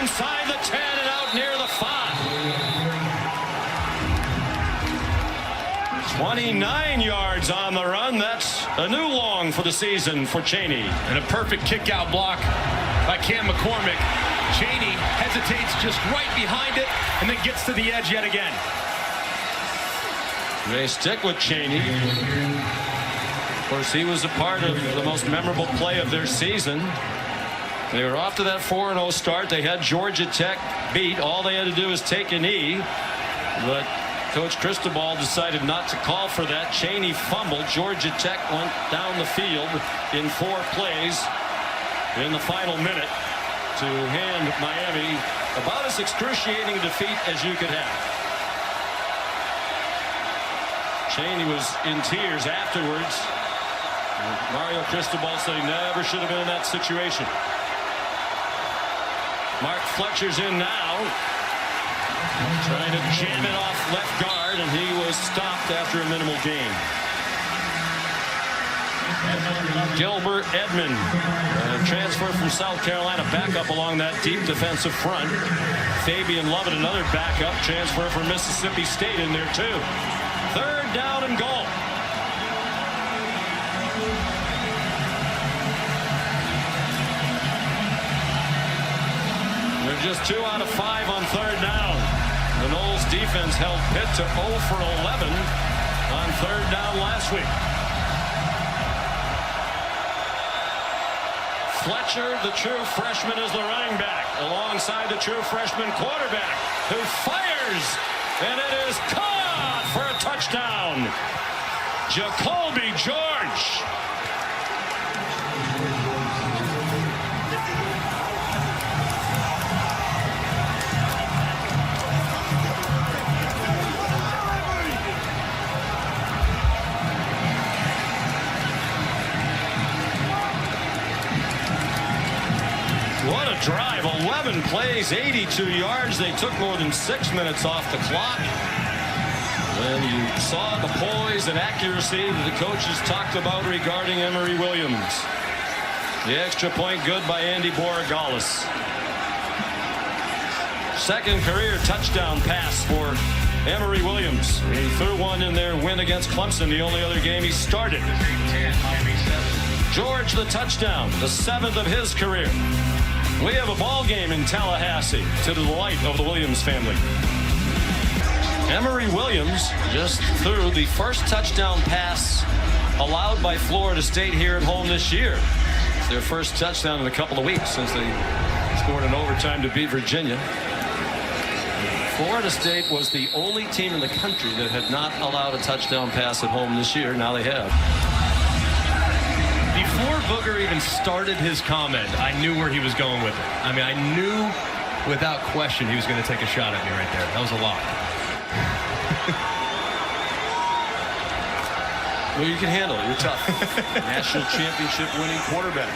inside the 10 and out near the 5. 29 yards on the run. That's a new long for the season for Cheney. And a perfect kick-out block by Cam McCormick. Cheney hesitates just right behind it and then gets to the edge yet again. They stick with Cheney. Of course, he was a part of the most memorable play of their season. They were off to that 4-0 start. They had Georgia Tech beat. All they had to do was take a knee. But Coach Cristobal decided not to call for that. Cheney fumbled. Georgia Tech went down the field in 4 plays in the final minute to hand Miami about as excruciating a defeat as you could have. Cheney was in tears afterwards. Mario Cristobal said he never should have been in that situation. Mark Fletcher's in now, trying to jam it off left guard, and he was stopped after a minimal gain. Gilbert Edmond, transfer from South Carolina, backup along that deep defensive front. Fabian Lovett, another backup, transfer from Mississippi State in there too. 3rd down and goal. They're just 2 out of 5 on 3rd down. The Noles defense held Pitt to 0 for 11 on 3rd down last week. Fletcher, the true freshman, is the running back alongside the true freshman quarterback, who fires, and it is caught for a touchdown. Jacoby George. What a drive. 11 plays, 82 yards. They took more than 6 minutes off the clock. And you saw the poise and accuracy that the coaches talked about regarding Emory Williams. The extra point good by Andy Borregales. 2nd career touchdown pass for Emory Williams. He threw one in their win against Clemson, the only other game he started. George, the touchdown, the 7th of his career. We have a ball game in Tallahassee to the delight of the Williams family. Emory Williams just threw the first touchdown pass allowed by Florida State here at home this year. It's their first touchdown in a couple of weeks since they scored in overtime to beat Virginia. Florida State was the only team in the country that had not allowed a touchdown pass at home this year. Now they have. Before Booger even started his comment, I knew where he was going with it. I mean, I knew without question he was going to take a shot at me right there. That was a lock. Well, you can handle it. You're tough. National championship winning quarterback.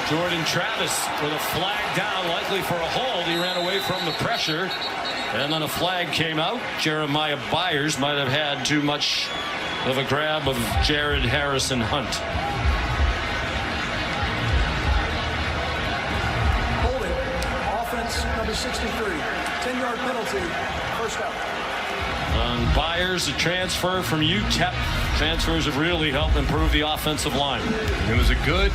Jordan Travis with a flag down, likely for a hold. He ran away from the pressure, and then a flag came out. Jeremiah Byers might have had too much of a grab of Jared Harrison Hunt. Holding, offense number 63, 10-yard penalty, first out. On Byers, a transfer from UTEP. Transfers have really helped improve the offensive line. It was a good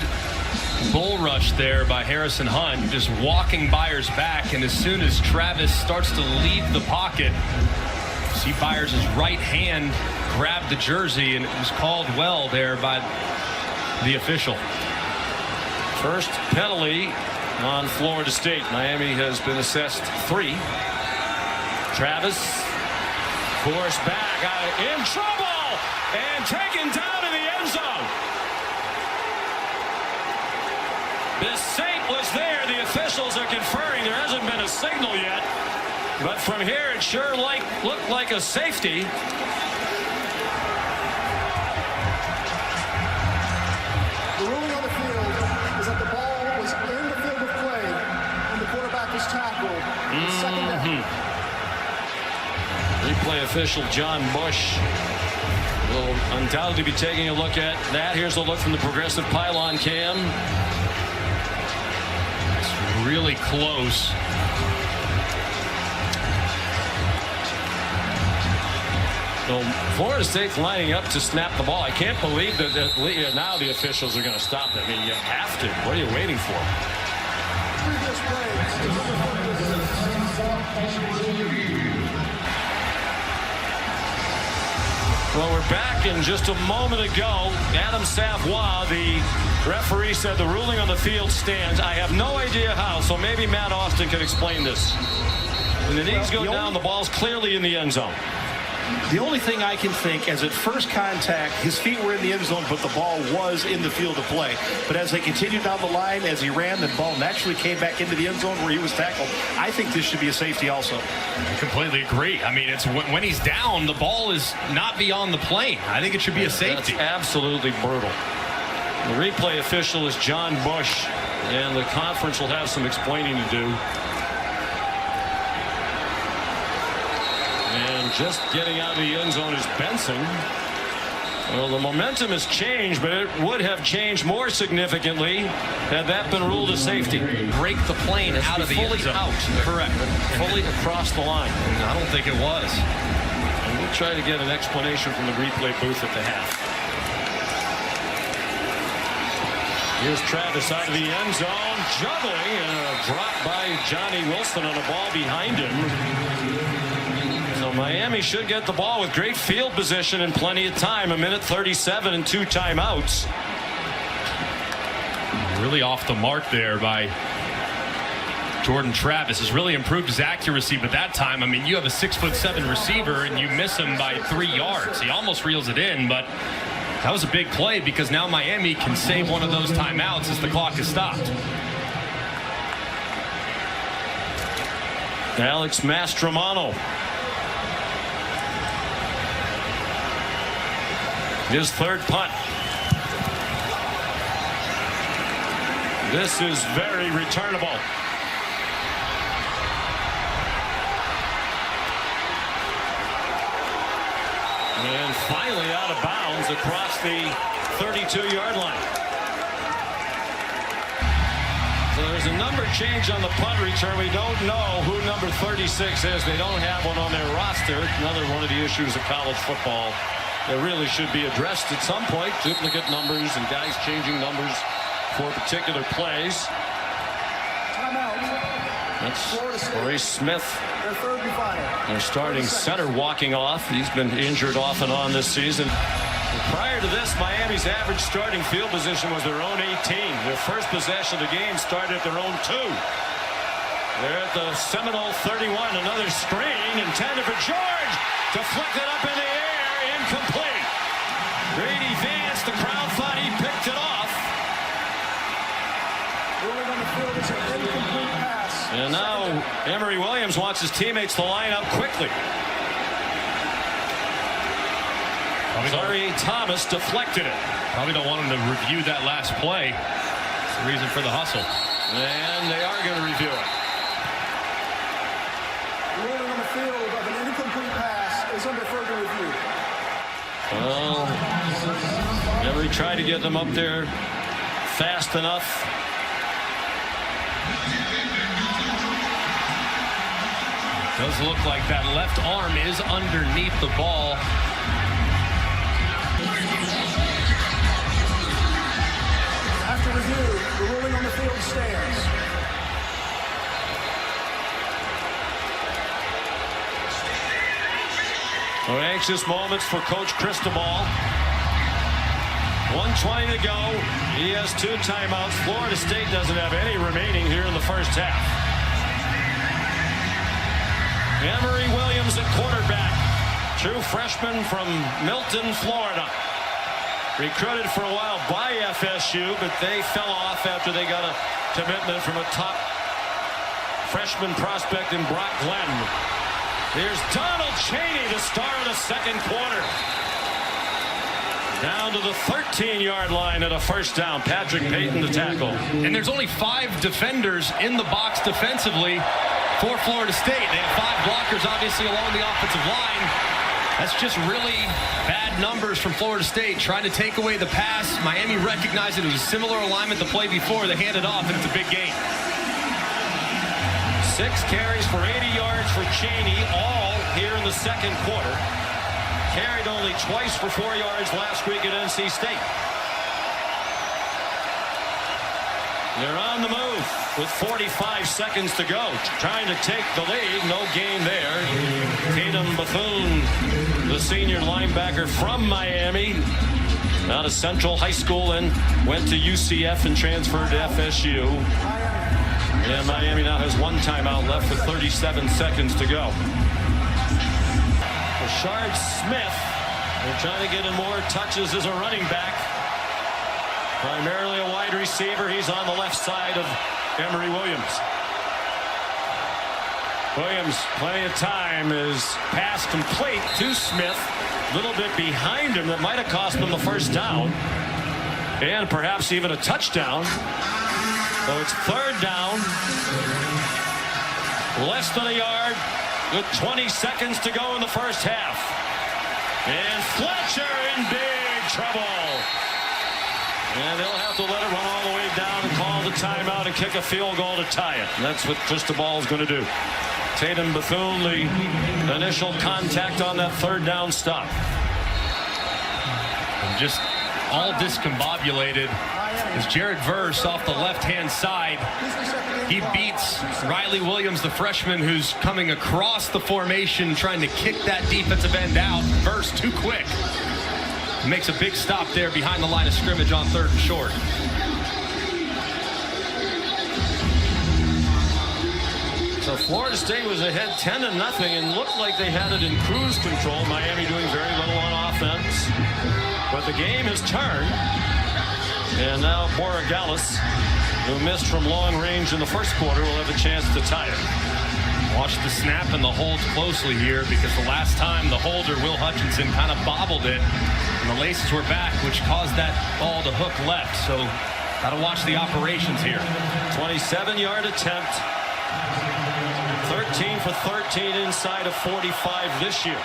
bull rush there by Harrison Hunt, just walking Byers back, and as soon as Travis starts to leave the pocket, see Byers' right hand grab the jersey, and it was called well there by the official. First penalty on Florida State. Miami has been assessed 3. Travis forced back, in trouble, and taken down in the end zone. Bissate was there. The officials are conferring. There hasn't been a signal yet, but from here it sure looked like a safety. The ruling on the field is that the ball was in the field of play and the quarterback was tackled. Second down. Replay official John Bush will undoubtedly be taking a look at that. Here's a look from the progressive pylon cam. really close. So Florida State's lining up to snap the ball. I can't believe that now the officials are going to stop it. I mean, you have to. What are you waiting for? Well, we're back, and just a moment ago, Adam Savoie, the referee, said the ruling on the field stands. I have no idea how, so maybe Matt Austin can explain this. When the knees go down, the ball's clearly in the end zone. The only thing I can think, as at first contact, his feet were in the end zone, but the ball was in the field of play. But as they continued down the line, as he ran, the ball naturally came back into the end zone where he was tackled. I think this should be a safety also. I completely agree. I mean, it's when he's down, the ball is not beyond the plane. I think it should be a safety. That's absolutely brutal. The replay official is John Bush, and the conference will have some explaining to do. And just getting out of the end zone is Benson. Well, the momentum has changed, but it would have changed more significantly had that been ruled a safety. Break the plane out of the end zone. Out. Correct. Fully across the line. I don't think it was. And we'll try to get an explanation from the replay booth at the half. Here's Travis out of the end zone, juggling, and a drop by Johnny Wilson on a ball behind him. So Miami should get the ball with great field position and plenty of time. 1:37 and 2 timeouts. Really off the mark there by Jordan Travis. Has really improved his accuracy, but that time, I mean, you have a 6'7" receiver and you miss him by 3 yards. He almost reels it in, but that was a big play because now Miami can save one of those timeouts as the clock is stopped. Alex Mastromano. His third punt. This is very returnable. And finally out of bounds across the 32-yard line. So there's a number change on the punt return. We don't know who number 36 is. They don't have one on their roster. Another one of the issues of college football that really should be addressed at some point. Duplicate numbers and guys changing numbers for particular plays. That's Corey Smith, their starting center, walking off. He's been injured off and on this season. Prior to this, Miami's average starting field position was their own 18. Their first possession of the game started at their own 2. They're at the Seminole 31. Another screen intended for George. Deflected up in the air. Incomplete. Grady Vance, the crowd thought he picked it off. And now Emory Williams wants his teammates to line up quickly. Sorry, Thomas deflected it. Probably don't want him to review that last play. That's the reason for the hustle. And they are going to review it. Ruling on the field of an incomplete pass is under further review. Well, Emory tried to get them up there fast enough. Does look like that left arm is underneath the ball. After review, the ruling on the field stands. Well, anxious moments for Coach Cristobal. 1:20 to go. He has 2 timeouts. Florida State doesn't have any remaining here in the first half. Emory Williams at quarterback. True freshman from Milton, Florida. Recruited for a while by FSU, but they fell off after they got a commitment from a top freshman prospect in Brock Glenn. Here's Donald Chaney, the star of the second quarter. Down to the 13-yard line at a first down. Patrick Payton the tackle. And there's only 5 defenders in the box defensively for Florida State. They have 5 blockers, obviously, along the offensive line. That's just really bad numbers from Florida State, trying to take away the pass. Miami recognized it was a similar alignment to play before. They hand it off, and it's a big gain. 6 carries for 80 yards for Cheney, all here in the second quarter. Carried only twice for 4 yards last week at NC State. They're on the move with 45 seconds to go, trying to take the lead. No gain there. Tatum Bethune, the senior linebacker from Miami, out of Central High School and went to UCF and transferred to FSU. And Miami now has 1 timeout left with 37 seconds to go. Rashard Smith, they're trying to get in more touches as a running back. Primarily a wide receiver. He's on the left side of Emory Williams. Williams, plenty of time. His pass complete to Smith. A little bit behind him that might have cost him the first down. And perhaps even a touchdown. So it's 3rd down. Less than a yard with 20 seconds to go in the first half. And Fletcher in big trouble. And they'll have to let it run all the way down and call the timeout and kick a field goal to tie it. And that's what Cristobal is going to do. Tatum Bethune, the initial contact on that 3rd down stop. And just all discombobulated is Jared Verse off the left-hand side. He beats Riley Williams, the freshman, who's coming across the formation, trying to kick that defensive end out. Verse too quick. Makes a big stop there behind the line of scrimmage on 3rd and short. So Florida State was ahead 10-0 and looked like they had it in cruise control. Miami doing very little on offense. But the game has turned. And now Borregales, who missed from long range in the first quarter, will have a chance to tie it. Watch the snap and the hold closely here, because the last time the holder, Will Hutchinson, kind of bobbled it, and the laces were back, which caused that ball to hook left. So got to watch the operations here. 27-yard attempt. 13 for 13 inside of 45 this year.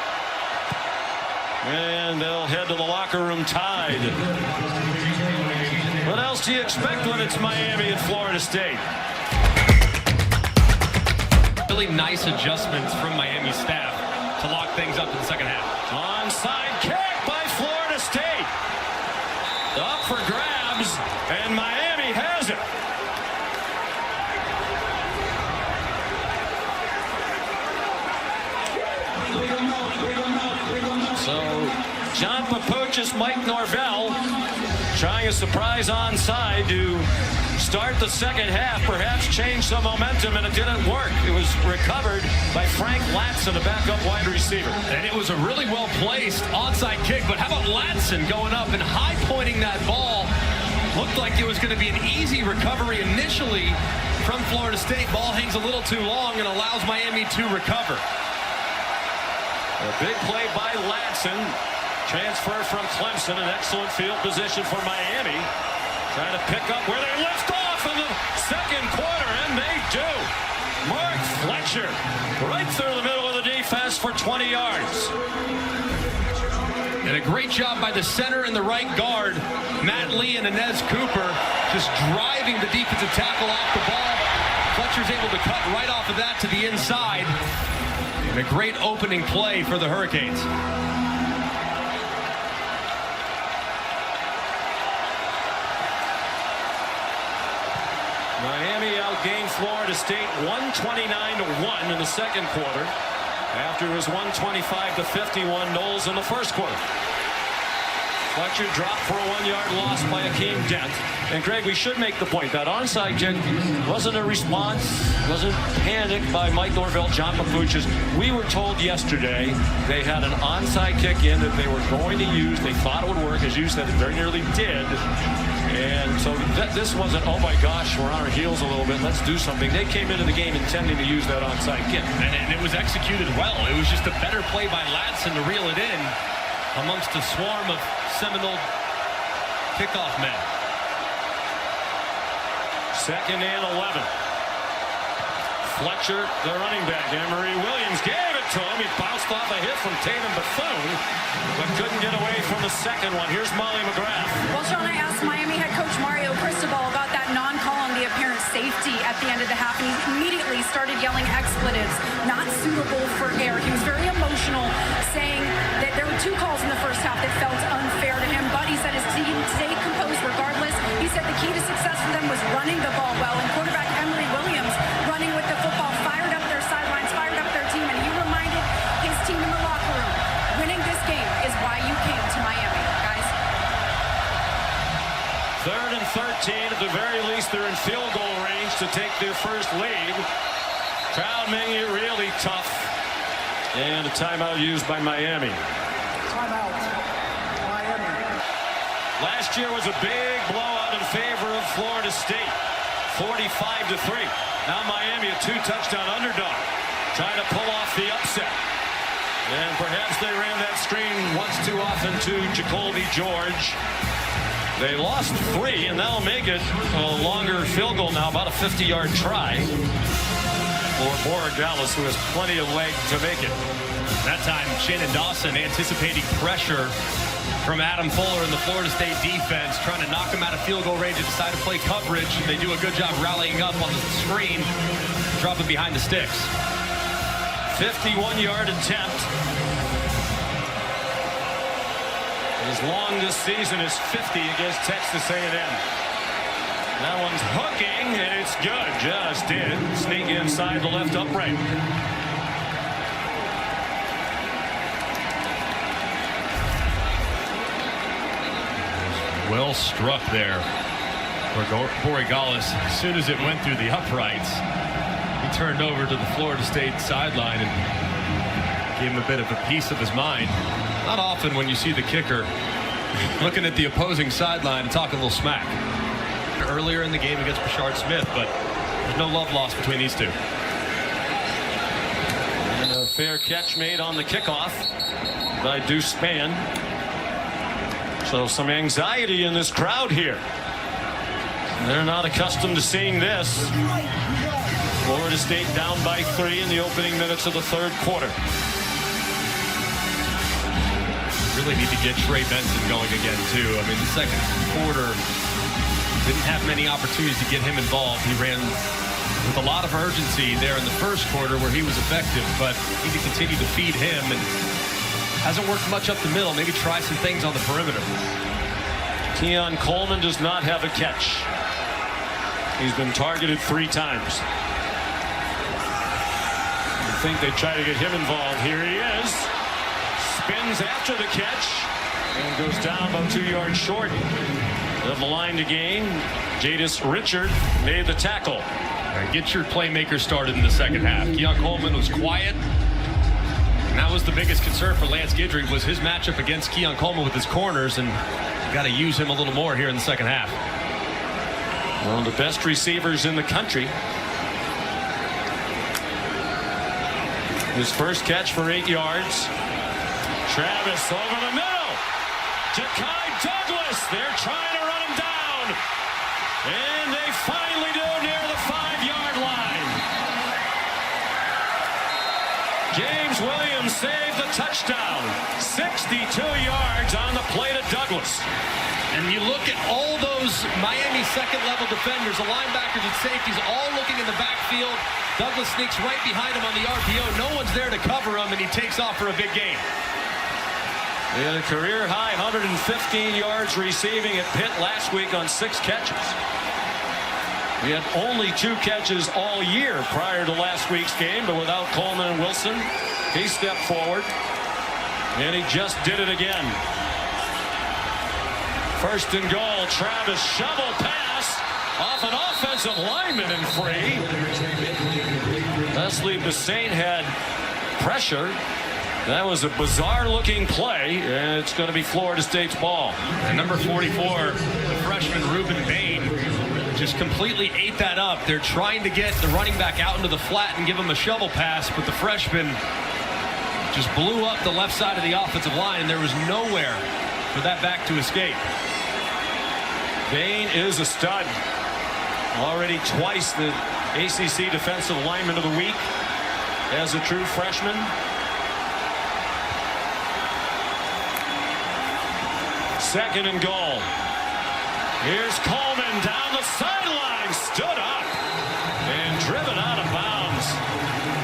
And they'll head to the locker room tied. What else do you expect when it's Miami and Florida State? Really nice adjustments from Miami staff to lock things up in the second half. Onside kick by Florida State. Up for grabs, and Miami has it. So John Papuchis, Mike Norvell trying a surprise onside to start the second half, perhaps change some momentum, and it didn't work. It was recovered by Frank Latson, a backup wide receiver. And it was a really well-placed onside kick, but how about Latson going up and high-pointing that ball? Looked like it was going to be an easy recovery initially from Florida State. Ball hangs a little too long and allows Miami to recover. A big play by Latson. Transfer from Clemson, an excellent field position for Miami. Trying to pick up where they left off in the second quarter, and they do. Mark Fletcher right through the middle of the defense for 20 yards. And a great job by the center and the right guard, Matt Lee and Inez Cooper, just driving the defensive tackle off the ball. Fletcher's able to cut right off of that to the inside. And a great opening play for the Hurricanes. Miami outgained Florida State 129-1 in the second quarter, after it was 125-51 Noles in the first quarter. Fletcher dropped for a 1-yard loss by Akeem Dent. And Greg, we should make the point that onside kick wasn't a response, wasn't panic by Mike Norvell, John Papuchis. We were told yesterday they had an onside kick in that they were going to use. They thought it would work, as you said, it very nearly did. And so this wasn't, oh my gosh, we're on our heels a little bit, let's do something. They came into the game intending to use that onside kick. And it was executed well. It was just a better play by Latson to reel it in amongst a swarm of Seminole kickoff men. 2nd and 11. Fletcher, the running back. Emory Williams gave it to him. He bounced off a hit from Tatum Bethune, but couldn't get away from the second one. Here's Molly McGrath. Well, Sean, I asked Miami head coach Mario Cristobal about that non-call on the apparent safety at the end of the half, and he immediately started yelling expletives, not suitable for air. He was very emotional, saying that there were 2 calls in the first half that felt unfair to him, but he said his team stayed composed regardless. He said the key to success for them was running the ball well, and quarterback Emory Williams running with the football fired up their sidelines, fired up their team, and he reminded his team in the locker room, winning this game is why you came to Miami, guys. 3rd and 13. At the very least, they're in field goal range to take their first lead. Crowd making it really tough. And a timeout used by Miami. Timeout. Miami. Last year was a big blowout in favor of Florida State. 45-3. Now Miami, a 2-touchdown underdog, trying to pull off the upset. And perhaps they ran that screen once too often to Jacoby George. They lost 3, and that'll make it a longer field goal now, about a 50-yard try for Borregales, who has plenty of leg to make it. That time, Shannon Dawson anticipating pressure from Adam Fuller in the Florida State defense, trying to knock him out of field goal range and decide to play coverage. They do a good job rallying up on the screen, drop it behind the sticks. 51-yard attempt. As long this season is 50 against Texas A&M. That one's hooking, and it's good. Just did sneak inside the left upright. Well struck there for Borregales. As soon as it went through the uprights, he turned over to the Florida State sideline and gave him a bit of a piece of his mind. Not often when you see the kicker looking at the opposing sideline and talking a little smack. Earlier in the game against Brashard Smith, but there's no love lost between these two. And a fair catch made on the kickoff by Deuce Spann. So some anxiety in this crowd here. They're not accustomed to seeing this. Florida State down by 3 in the opening minutes of the 3rd quarter. Really need to get Trey Benson going again, too. I mean, the 2nd quarter didn't have many opportunities to get him involved. He ran with a lot of urgency there in the 1st quarter where he was effective, but need to continue to feed him, and hasn't worked much up the middle. Maybe try some things on the perimeter. Keon Coleman does not have a catch. He's been targeted 3 times. I think they try to get him involved. Here he is. Spins after the catch and goes down about 2 yards short of the line to gain. Jadis Richard made the tackle. Right, get your playmaker started in the 2nd half. Keon Coleman was quiet, and that was the biggest concern for Lance Guidry, was his matchup against Keon Coleman with his corners, and you got to use him a little more here in the 2nd half. One of the best receivers in the country. His first catch for 8 yards. Travis over the middle. Ja'Kai Douglas. They're trying to run him down. And they finally do near the 5-yard line. James Williams saved the touchdown. 62 yards on the play to Douglas. And you look at all those Miami 2nd-level defenders, the linebackers and safeties, all looking in the backfield. Douglas sneaks right behind him on the RPO. No one's there to cover him, and he takes off for a big gain. He had a career-high 115 yards receiving at Pitt last week on 6 catches. He had only 2 catches all year prior to last week's game, but without Coleman and Wilson, he stepped forward, and he just did it again. 1st and goal. Travis shovel pass off an offensive lineman and free. Leslie Bassane had pressure. That was a bizarre-looking play, and it's going to be Florida State's ball. And number 44, the freshman Ruben Bain, just completely ate that up. They're trying to get the running back out into the flat and give him a shovel pass, but the freshman just blew up the left side of the offensive line, and there was nowhere for that back to escape. Bain is a stud. Already twice the ACC Defensive Lineman of the Week as a true freshman. Second and goal. Here's Coleman down the sideline, stood up and driven out of bounds.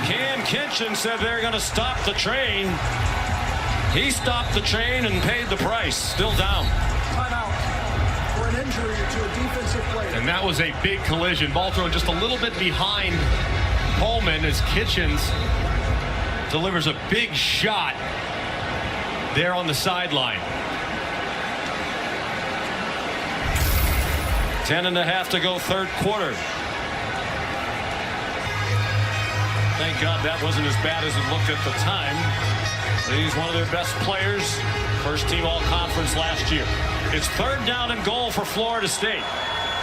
Cam Kitchen said they're going to stop the train. He stopped the train and paid the price. Still down. Timeout for an injury to a defensive player. And that was a big collision. Ball thrown just a little bit behind Coleman as Kitchens delivers a big shot there on the sideline. 10.5 to go, third quarter. Thank God that wasn't as bad as it looked at the time. He's one of their best players. First team all-conference last year. It's third down and goal for Florida State.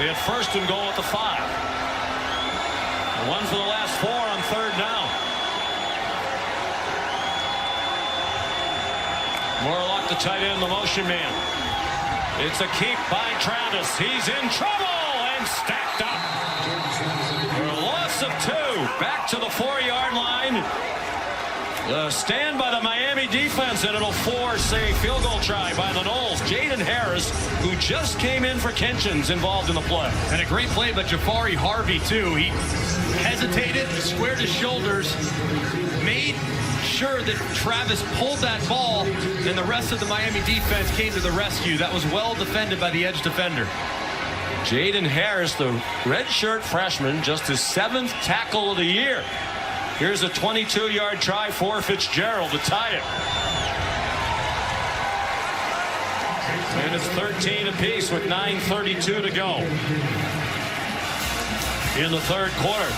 They had first and goal at the 5. One for the last 4 on third down. Morlock, the tight end, the motion man. It's a keep by Travis. He's in trouble and stacked up. For a loss of 2. Back to the 4-yard line. The stand by the Miami defense, and it'll force a field goal try by the Noles. Jaden Harris, who just came in for Kitchens, involved in the play. And a great play by Jafari Harvey, too. He hesitated, squared his shoulders, made sure that Travis pulled that ball, and the rest of the Miami defense came to the rescue. That was well defended by the edge defender. Jaden Harris, the redshirt freshman, just his 7th tackle of the year. Here's a 22-yard try for Fitzgerald to tie it. And it's 13 apiece with 9:32 to go in the third quarter.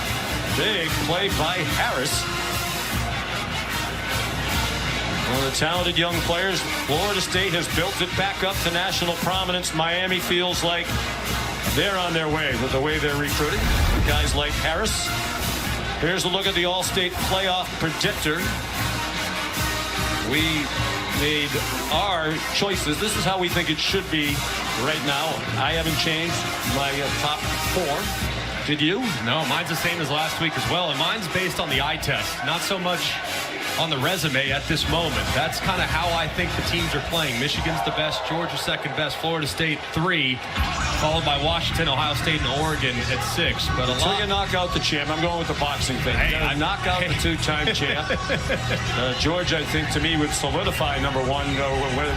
Big play by Harris. One of the talented young players. Florida State has built it back up to national prominence. Miami feels like they're on their way with the way they're recruiting. Guys like Harris. Here's a look at the All-State playoff predictor. We made our choices. This is how we think it should be right now. I haven't changed my top 4. Did you? No, mine's the same as last week as well, and mine's based on the eye test, not so much on the resume at this moment. That's kind of how I think the teams are playing. Michigan's the best, Georgia second best, Florida State 3, followed by Washington, Ohio State, and Oregon at 6. But until you knock out the champ, I'm going with the boxing thing. Hey, I knock out the 2-time champ. Georgia, I think, to me, would solidify number 1,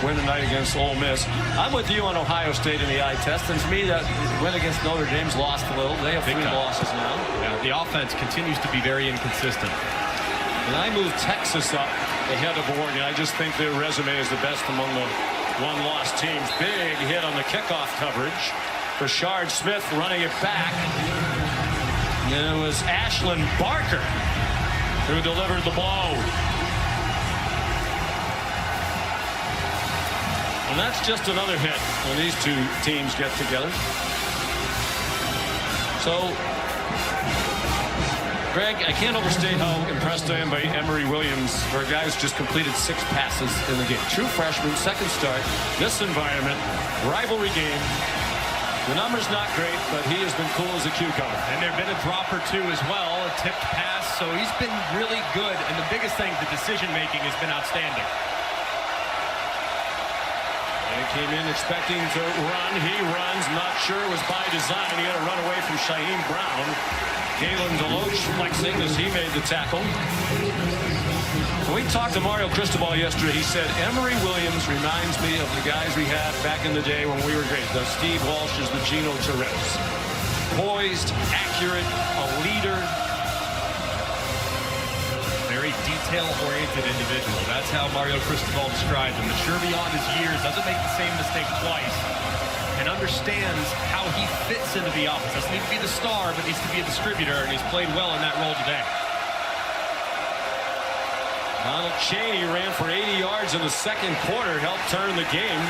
win tonight against Ole Miss. I'm with you on Ohio State in the eye test, and to me, that win against Notre Dame's lost a little. They have 3 losses now. Yeah, the offense continues to be very inconsistent. And I moved Texas up ahead of Oregon. I just think their resume is the best among the one-loss teams. Big hit on the kickoff coverage. Rashard Smith running it back. And it was Ashlyn Barker who delivered the blow. And that's just another hit when these 2 teams get together. So, Greg, I can't overstate how impressed I am by Emory Williams, for a guy who's just completed 6 passes in the game. True freshman, second start, this environment, rivalry game. The number's not great, but he has been cool as a cucumber. And there have been a drop or 2 as well, a tipped pass, so he's been really good. And the biggest thing, the decision-making has been outstanding. And came in expecting to run. He runs, not sure it was by design. He had to run away from Shaheem Brown. Galen Deloach flexing as he made the tackle. When we talked to Mario Cristobal yesterday, he said, Emory Williams reminds me of the guys we had back in the day when we were great. The Steve Walsh's, the Gino Torres. Poised, accurate, a leader. Very detail-oriented individual. That's how Mario Cristobal described him. Mature beyond his years, doesn't make the same mistake twice, and understands how he fits into the offense. Doesn't need to be the star, but needs to be a distributor, and he's played well in that role today. Donald Chaney ran for 80 yards in the second quarter, helped turn the game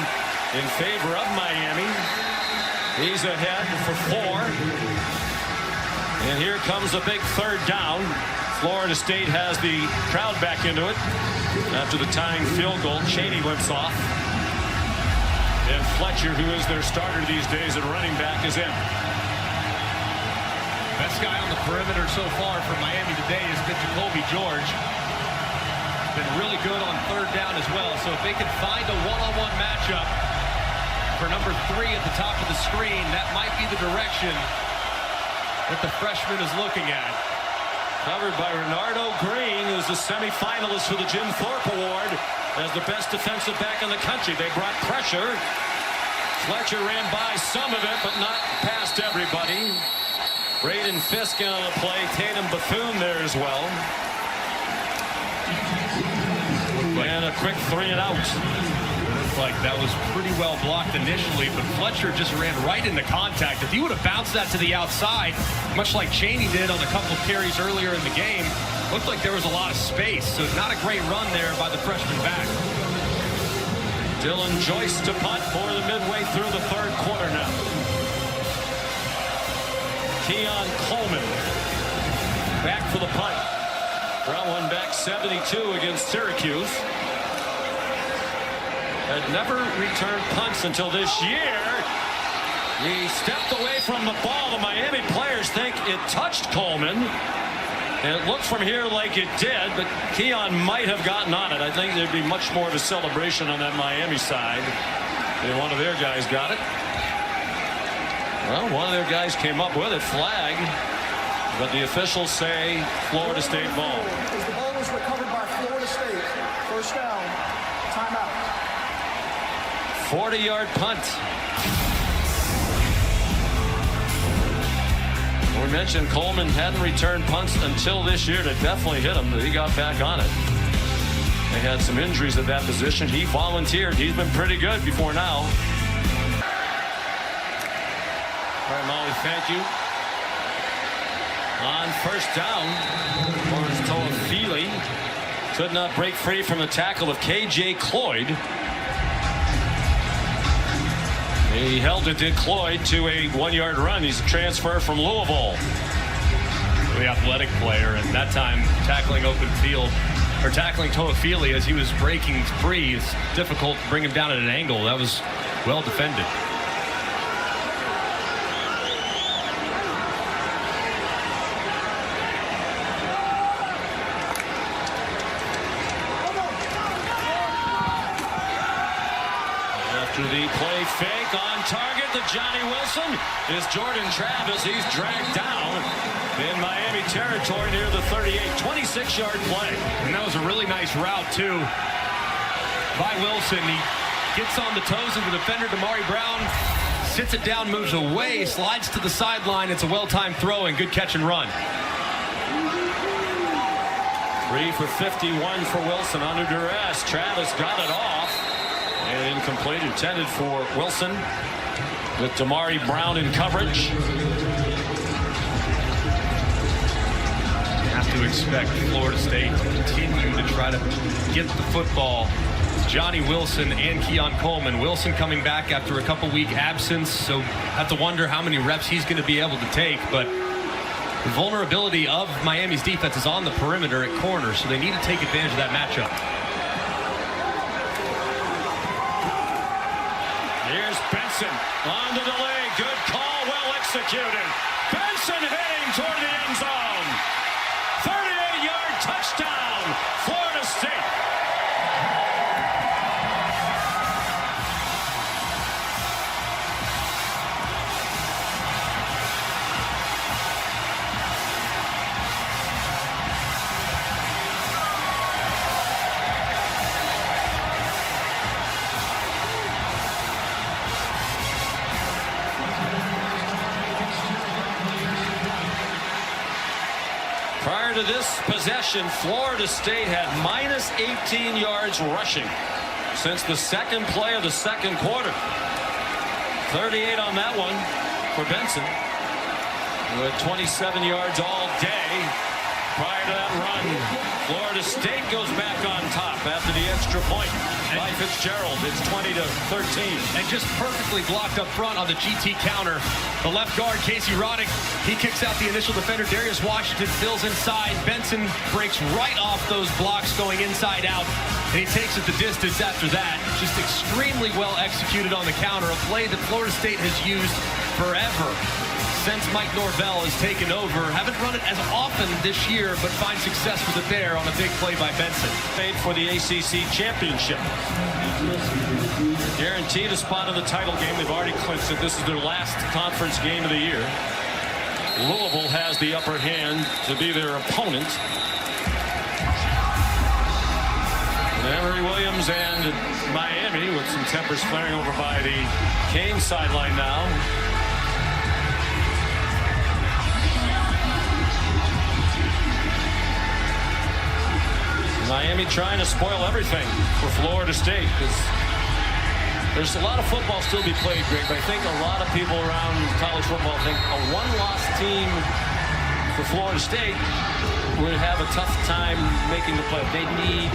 in favor of Miami. He's ahead for 4. And here comes a big third down. Florida State has the crowd back into it. After the tying field goal, Chaney limps off. And Fletcher, who is their starter these days at running back, is in. Best guy on the perimeter so far for Miami today has been Jacoby George. Been really good on third down as well. So if they can find a one-on-one matchup for number 3 at the top of the screen. That might be the direction that the freshman is looking at. Covered by Renardo Green, who's the semifinalist for the Jim Thorpe Award as the best defensive back in the country. They brought pressure. Fletcher ran by some of it, but not past everybody. Braden Fisk on the play. Tatum Bethune there as well. And a quick 3 and out. Looked like that was pretty well blocked initially, but Fletcher just ran right into contact. If he would have bounced that to the outside, much like Chaney did on a couple of carries earlier in the game, looked like there was a lot of space. So not a great run there by the freshman back. Dylan Joyce to punt for the midway through the third quarter now. Keon Coleman back for the punt. Brought one back 72 against Syracuse. Had never returned punts until this year. He stepped away from the ball. The Miami players think it touched Coleman. And it looked from here like it did, but Keon might have gotten on it. I think there'd be much more of a celebration on that Miami side. And one of their guys got it. Well, one of their guys came up with it, flag. But the officials say Florida State ball. As the ball was recovered by Florida State. First down, timeout. 40-yard punt. We mentioned Coleman hadn't returned punts until this year. To definitely hit him, but he got back on it. They had some injuries at that position. He volunteered. He's been pretty good before now. All right, Molly, thank you. On first down, Lawrence Toafili could not break free from the tackle of K.J. Cloyd. He held it, did Cloyd, to a 1-yard run. He's a transfer from Louisville. The athletic player, and that time tackling open field, or tackling Toafili as he was breaking free. It's difficult to bring him down at an angle. That was well defended. To the play fake on target to Johnny Wilson is Jordan Travis. He's dragged down in Miami territory near the 38, 26-yard play. And that was a really nice route, too, by Wilson. He gets on the toes of the defender, Damari Brown, sits it down, moves away, slides to the sideline. It's a well-timed throw and good catch and run. 3 for 51 for Wilson under duress. Travis got it off. And incomplete, intended for Wilson with Damari Brown in coverage. You have to expect Florida State to continue to try to get the football. Johnny Wilson and Keon Coleman. Wilson coming back after a couple-week absence, so have to wonder how many reps he's going to be able to take. But the vulnerability of Miami's defense is on the perimeter at corner, so they need to take advantage of that matchup. Here's Benson on the delay. Good call, well executed. Benson heading toward the end zone. 38-yard touchdown, Florida State. Prior to this possession, Florida State had minus 18 yards rushing since the second play of the second quarter. 38 on that one for Benson, with 27 yards all day. Prior to that run, Florida State goes back on top after the extra point by Fitzgerald. It's 20-13. And just perfectly blocked up front on the GT counter. The left guard, Casey Roddick, he kicks out the initial defender. Darius Washington fills inside. Benson breaks right off those blocks going inside out. And he takes it the distance after that. Just extremely well executed on the counter. A play that Florida State has used forever. since Mike Norvell has taken over. Haven't run it as often this year, but find success with it there on a big play by Benson. Paid for the ACC championship. Guaranteed a spot in the title game. They've already clinched it. This is their last conference game of the year. Louisville has the upper hand to be their opponent. Emory Williams and Miami with some tempers flaring over by the Cane sideline now. Miami trying to spoil everything for Florida State. There's a lot of football still to be played, Greg, but I think a lot of people around college football think a one-loss team for Florida State would have a tough time making the play. They need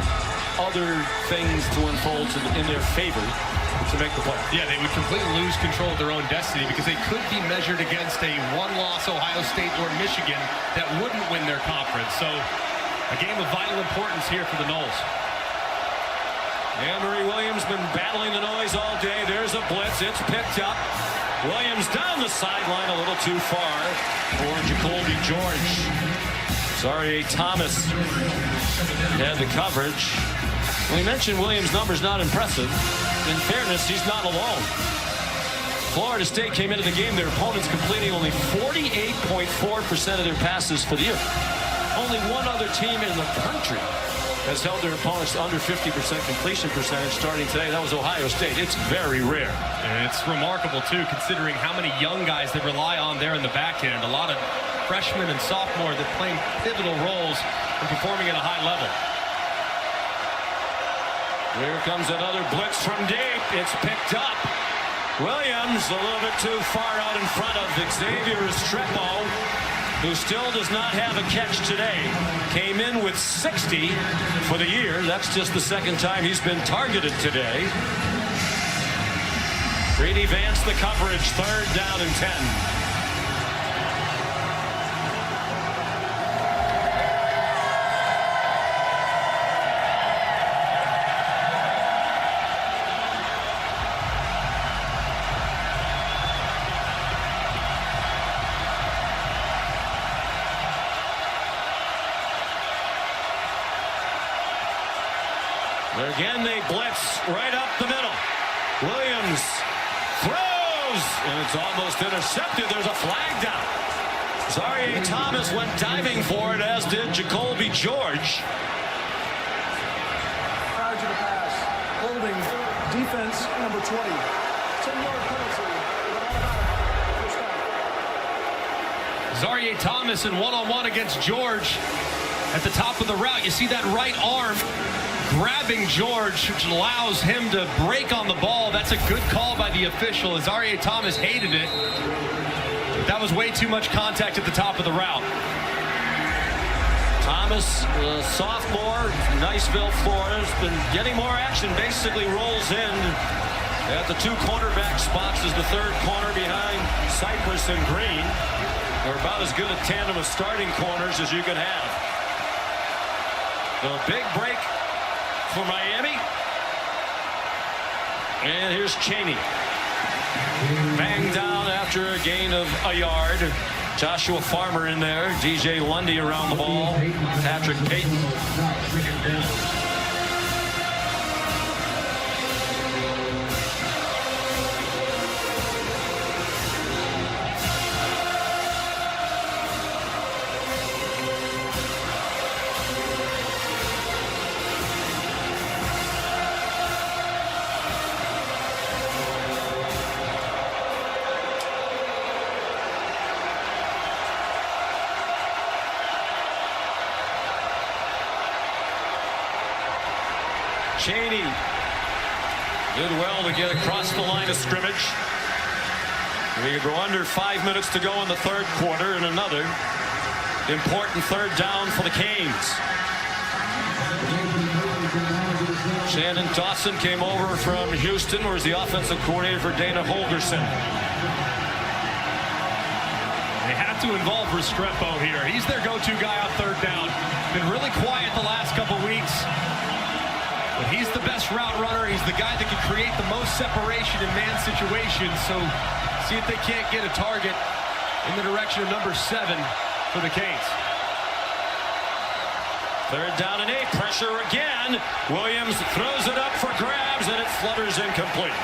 other things to unfold in their favor to make the play. Yeah, they would completely lose control of their own destiny because they could be measured against a one-loss Ohio State or Michigan that wouldn't win their conference. So a game of vital importance here for the Noles. Emory Williams been battling the noise all day. There's a blitz. It's picked up. Williams down the sideline a little too far for Jacoby George. Zaire Thomas had the coverage. We mentioned Williams' numbers not impressive. In fairness, he's not alone. Florida State came into the game, their opponents completing only 48.4% of their passes for the year. Only one other team in the country has held their opponents to under 50% completion percentage starting today. That was Ohio State. It's very rare. And it's remarkable, too, considering how many young guys they rely on there in the back end. A lot of freshmen and sophomore that playing pivotal roles and performing at a high level. Here comes another blitz from deep. It's picked up. Williams a little bit too far out in front of Xavier Restrepo, who still does not have a catch today. Came in with 60 for the year. That's just the second time he's been targeted today. Brady Vance the coverage, 3rd down and 10. Again, they blitz right up the middle. Williams throws, and it's almost intercepted. There's a flag down. Zaire Thomas went diving for it, as did Jacoby George. Prior to the pass, holding defense number 20. 10-yard penalty. Zaire Thomas in one-on-one against George at the top of the route. You see that right arm grabbing George, which allows him to break on the ball. That's a good call by the official. Zaire Thomas hated it. That was way too much contact at the top of the route. Thomas, sophomore, Niceville, Florida, has been getting more action. Basically rolls in at the 2 cornerback spots as the 3rd corner behind Cypress and Green. They're about as good a tandem of starting corners as you could have. The big break for Miami. And here's Chaney. Banged down after a gain of a yard. Joshua Farmer in there. DJ Lundy around the ball. Patrick Payton. Chaney did well to get across the line of scrimmage. We go under 5 minutes to go in the 3rd quarter, and another important 3rd down for the Canes. Shannon Dawson came over from Houston, where he's the offensive coordinator for Dana Holgerson. They have to involve Restrepo here. He's their go-to guy on 3rd down. Been really quiet the last couple weeks. But he's the best route runner. He's the guy that can create the most separation in man situations. So see if they can't get a target in the direction of number 7 for the Canes. 3rd down and 8. Pressure again. Williams throws it up for grabs, and it flutters incomplete.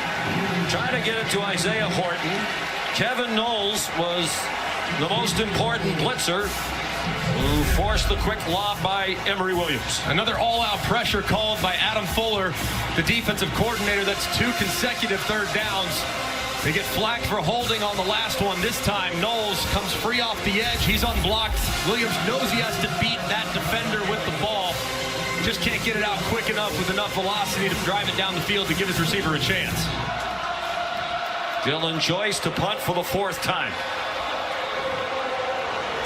Trying to get it to Isaiah Horton. Kevin Knowles was the most important blitzer, who forced the quick lob by Emory Williams. Another all-out pressure called by Adam Fuller, the defensive coordinator. That's 2 consecutive 3rd downs. They get flagged for holding on the last one. This time, Knowles comes free off the edge. He's unblocked. Williams knows he has to beat that defender with the ball. Just can't get it out quick enough with enough velocity to drive it down the field to give his receiver a chance. Dylan Joyce to punt for the 4th time.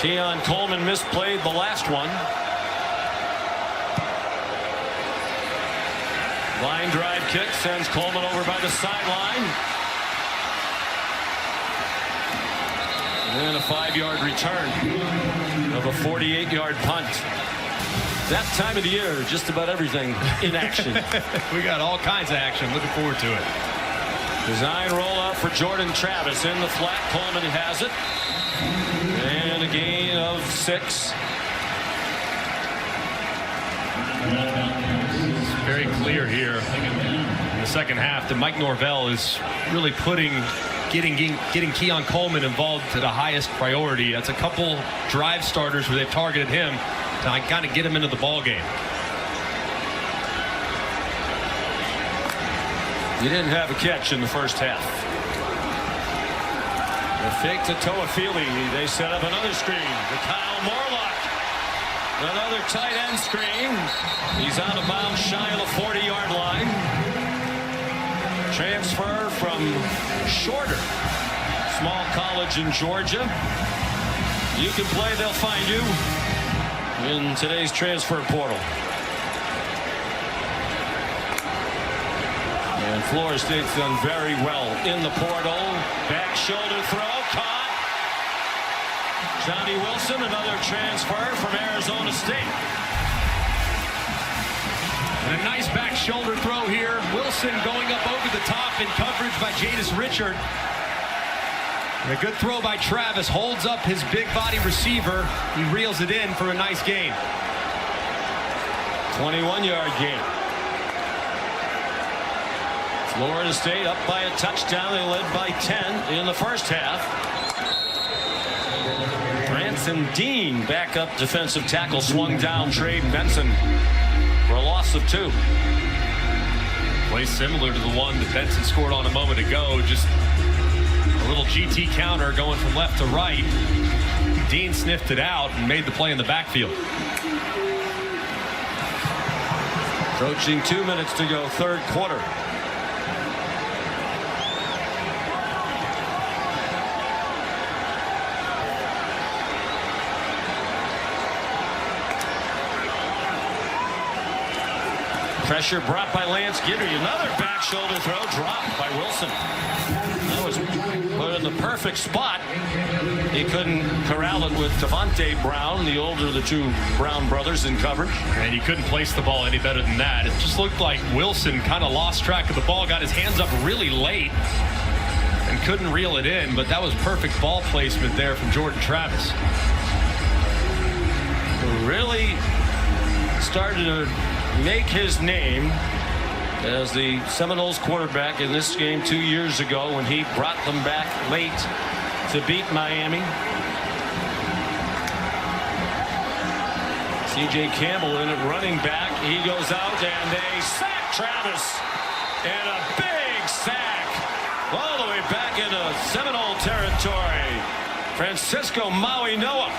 Keon Coleman misplayed the last one. Line drive kick sends Coleman over by the sideline. And a 5-yard return of a 48-yard punt. That time of the year, just about everything in action. We got all kinds of action. Looking forward to it. Design rollout for Jordan Travis in the flat. Coleman has it. And a gain of 6. It's very clear here in the second half that Mike Norvell is really getting Keon Coleman involved to the highest priority. That's a couple drive starters where they've targeted him to kind of get him into the ball game. He didn't have a catch in the first half. The fake to Toafili. They set up another screen to Kyle Morlock. Another tight end screen. He's out of bounds shy of the 40-yard line. Transfer from Shorter. Small college in Georgia. You can play, they'll find you in today's transfer portal. And Florida State's done very well in the portal. Back shoulder throw, caught. Johnny Wilson, another transfer from Arizona State. And a nice back shoulder throw here. Wilson going up over the top in coverage by Jadis Richard. And a good throw by Travis. Holds up his big body receiver. He reels it in for a nice gain. 21-yard gain. Florida State up by a touchdown. They led by 10 in the first half. Branson Dean, backup defensive tackle, swung down Trey Benson for a loss of 2. Play similar to the one that Benson scored on a moment ago. Just a little GT counter going from left to right. Dean sniffed it out and made the play in the backfield. Approaching 2 minutes to go, 3rd quarter. Pressure brought by Lance Guidry. Another back shoulder throw dropped by Wilson. That was put in the perfect spot. He couldn't corral it with Devontae Brown, the older of the 2 Brown brothers, in coverage. And he couldn't place the ball any better than that. It just looked like Wilson kind of lost track of the ball, got his hands up really late, and couldn't reel it in. But that was perfect ball placement there from Jordan Travis. Really started to make his name as the Seminoles quarterback in this game 2 years ago when he brought them back late to beat Miami. C.J. Campbell in at running back. He goes out and they sack Travis. And a big sack all the way back into Seminole territory. Francisco Maui Noah.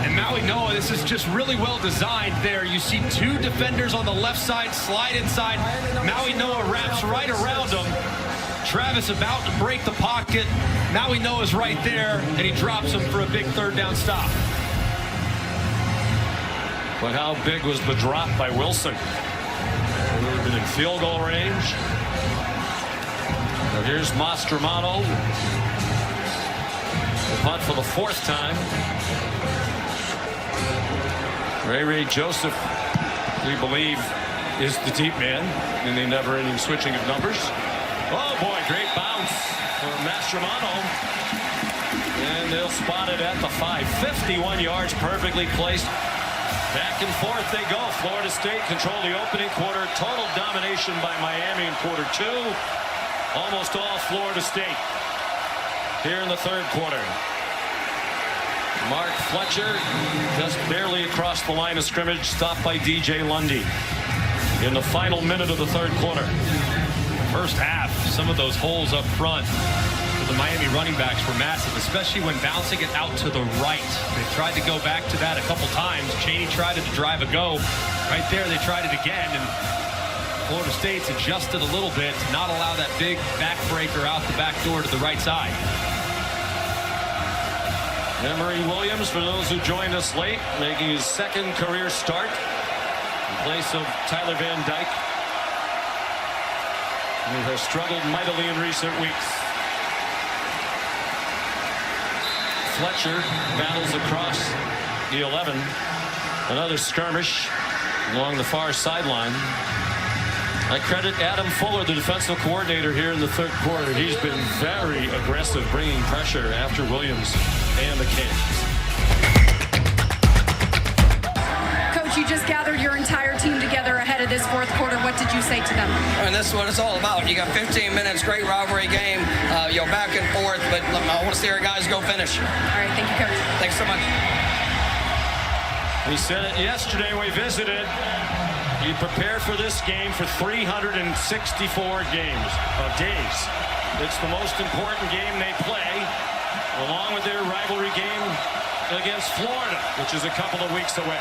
And Maui Noah, this is just really well designed there. You see 2 defenders on the left side slide inside. Maui Noah wraps right around him. Travis about to break the pocket. Maui Noah's right there, and he drops him for a big 3rd down stop. But how big was the drop by Wilson? It would have been in field goal range. Now here's Mastromanno. The punt for the 4th time. Ray Joseph, we believe, is the deep man in the never-ending switching of numbers. Oh boy, great bounce for Mastromanno. And they'll spot it at the 5. 51 yards, perfectly placed. Back and forth they go. Florida State control the opening quarter. Total domination by Miami in quarter 2. Almost all Florida State here in the third quarter. Mark Fletcher just barely across the line of scrimmage, stopped by DJ Lundy in the final minute of the third quarter. First half, some of those holes up front for the Miami running backs were massive, especially when bouncing it out to the right. They tried to go back to that a couple times. Cheney tried to drive a go. Right there, they tried it again, and Florida State's adjusted a little bit to not allow that big backbreaker out the back door to the right side. Emory Williams, for those who joined us late, making his second career start in place of Tyler Van Dyke, who has struggled mightily in recent weeks. Fletcher battles across the 11. Another skirmish along the far sideline. I credit Adam Fuller, the defensive coordinator here in the third quarter. He's been very aggressive, bringing pressure after Williams and the Kings. Coach, you just gathered your entire team together ahead of this fourth quarter. What did you say to them? I mean, this is what it's all about. You got 15 minutes, great rivalry game, back and forth, but I want to see our guys go finish. All right, thank you, Coach. Thanks so much. We said it yesterday when we visited. You prepare for this game for 364 days. It's the most important game they play, along with their rivalry game against Florida, which is a couple of weeks away.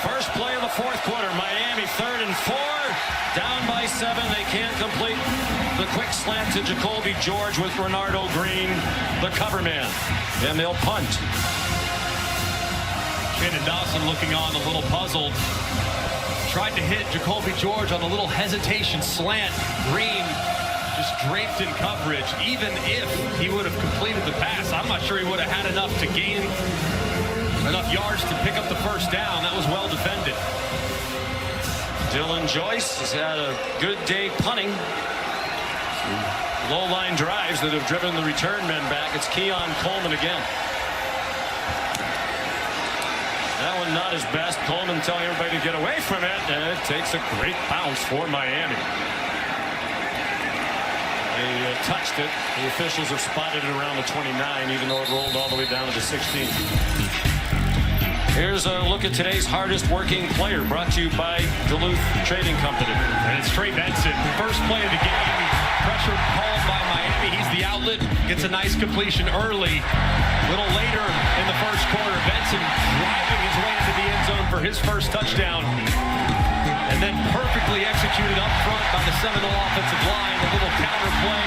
First play of the fourth quarter, Miami 3rd and 4, down by 7. They can't complete the quick slant to Jacoby George with Renardo Green, the cover man, and they'll punt. Shannon Dawson looking on a little puzzled. Tried to hit Jacoby George on a little hesitation slant. Green just draped in coverage. Even if he would have completed the pass, I'm not sure he would have had enough to gain enough yards to pick up the first down. That was well defended. Dylan Joyce has had a good day punting. Low line drives that have driven the return men back. It's Keon Coleman again. That one not his best. Coleman telling everybody to get away from it, and it takes a great bounce for Miami. They touched it. The officials have spotted it around the 29, even though it rolled all the way down to the 16. Here's a look at today's hardest working player, brought to you by Duluth Trading Company. And it's Trey Benson. First play of the game. Pressure called by Miami. He's the outlet. Gets a nice completion early. A little later in the first quarter, Benson driving his way into the end zone for his first touchdown. And then perfectly executed up front by the Seminole offensive line. A little counter play.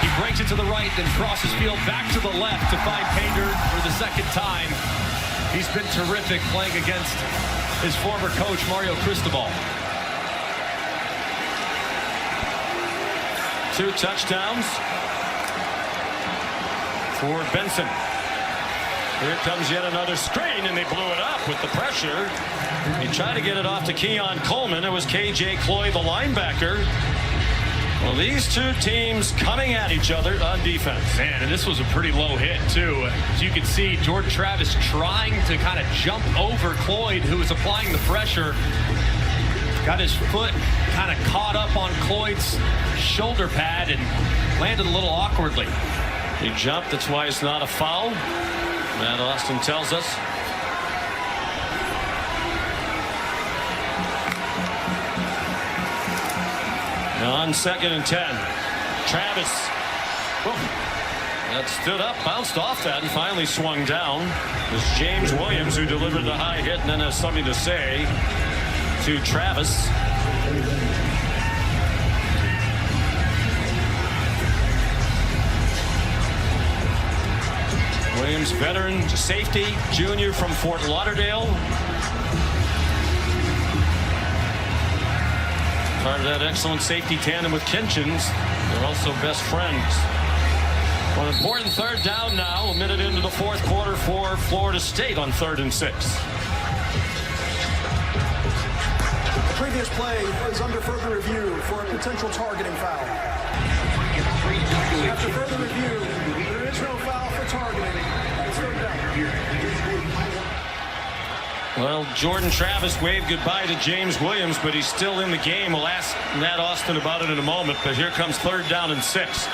He breaks it to the right, then crosses field back to the left to find pay dirt for the second time. He's been terrific playing against his former coach, Mario Cristobal. 2 touchdowns for Benson. Here comes yet another screen, and they blew it up with the pressure. He tried to get it off to Keon Coleman. It was KJ Cloy, the linebacker. Well, these two teams coming at each other on defense. Man, and this was a pretty low hit, too. As you can see, Jordan Travis trying to kind of jump over Cloyd, who was applying the pressure. Got his foot kind of caught up on Cloyd's shoulder pad and landed a little awkwardly. He jumped. That's why it's not a foul. Matt Austin tells us. On 2nd and 10. Travis. That stood up, bounced off that, and finally swung down. It was James Williams who delivered the high hit and then has something to say to Travis. Williams, veteran safety, junior from Fort Lauderdale. Part of that excellent safety tandem with Kinchins. They're also best friends. Well, an important third down now, a minute into the fourth quarter for Florida State on 3rd and 6. The previous play is under further review for a potential targeting foul. After further review, there is no foul for targeting. Well, Jordan Travis waved goodbye to James Williams, but he's still in the game. We'll ask Matt Austin about it in a moment, but here comes 3rd down and 6.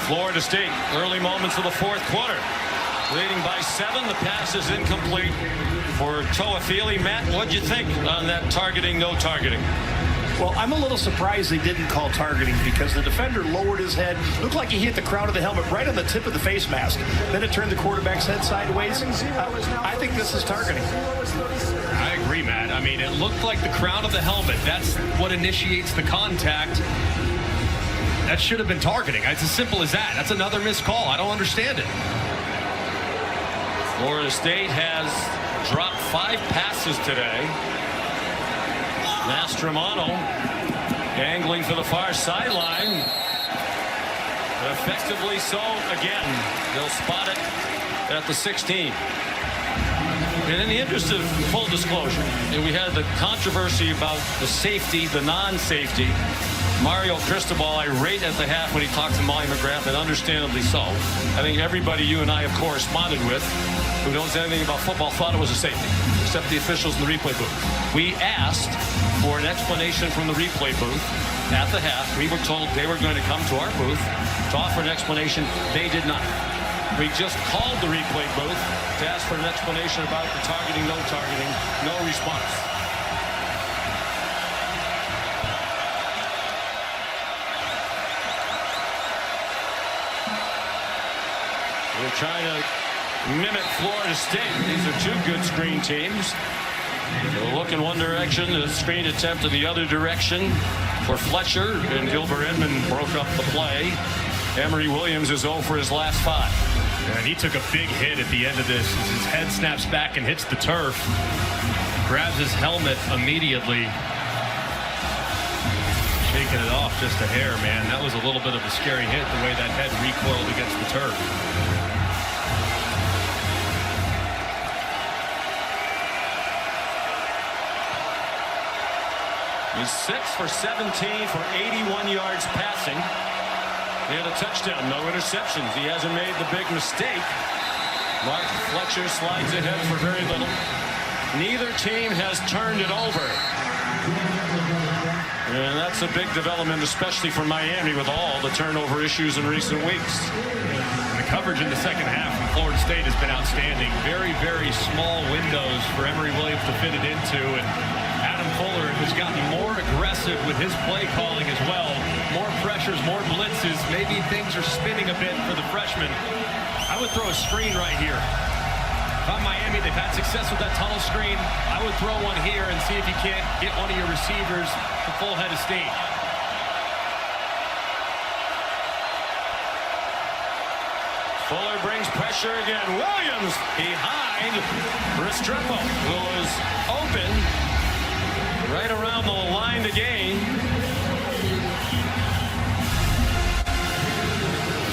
Florida State, early moments of the 4th quarter. Leading by 7. The pass is incomplete for Toafili. Matt, what'd you think on that targeting, no targeting? Well, I'm a little surprised they didn't call targeting because the defender lowered his head. Looked like he hit the crown of the helmet right on the tip of the face mask. Then it turned the quarterback's head sideways. I think this is targeting. I agree, Matt. I mean, it looked like the crown of the helmet. That's what initiates the contact. That should have been targeting. It's as simple as that. That's another missed call. I don't understand it. Florida State has dropped 5 passes today. Mastromano angling for the far sideline. Effectively so again. They'll spot it at the 16. And in the interest of full disclosure, we had the controversy about the safety, the non-safety. Mario Cristobal irate at the half when he talked to Molly McGrath, and understandably so. I think everybody you and I have corresponded with who knows anything about football thought it was a safety, except the officials in the replay booth. We asked for an explanation from the replay booth at the half. We were told they were going to come to our booth to offer an explanation. They did not. We just called the replay booth to ask for an explanation about the targeting, no targeting, no response. We're trying to mimic Florida State. These are 2 good screen teams. They'll look in one direction, the screen attempt in the other direction for Fletcher, and Gilbert Edmond broke up the play. Emory Williams is 0 for his last 5. And he took a big hit at the end of this as his head snaps back and hits the turf. Grabs his helmet immediately. Shaking it off just a hair, man. That was a little bit of a scary hit, the way that head recoiled against the turf. He's 6 for 17 for 81 yards passing. He had a touchdown, no interceptions. He hasn't made the big mistake. Mark Fletcher slides ahead for very little. Neither team has turned it over. And that's a big development, especially for Miami with all the turnover issues in recent weeks. And the coverage in the second half from Florida State has been outstanding. Very, very small windows for Emory Williams to fit it into. And Adam Fuller has gotten more aggressive with his play calling as well. More pressures, more blitzes. Maybe things are spinning a bit for the freshman. I would throw a screen right here. If I'm Miami, they've had success with that tunnel screen. I would throw one here and see if you can't get one of your receivers to full head of steam. Fuller brings pressure again. Williams behind Restrepo, who is open right around the line to gain.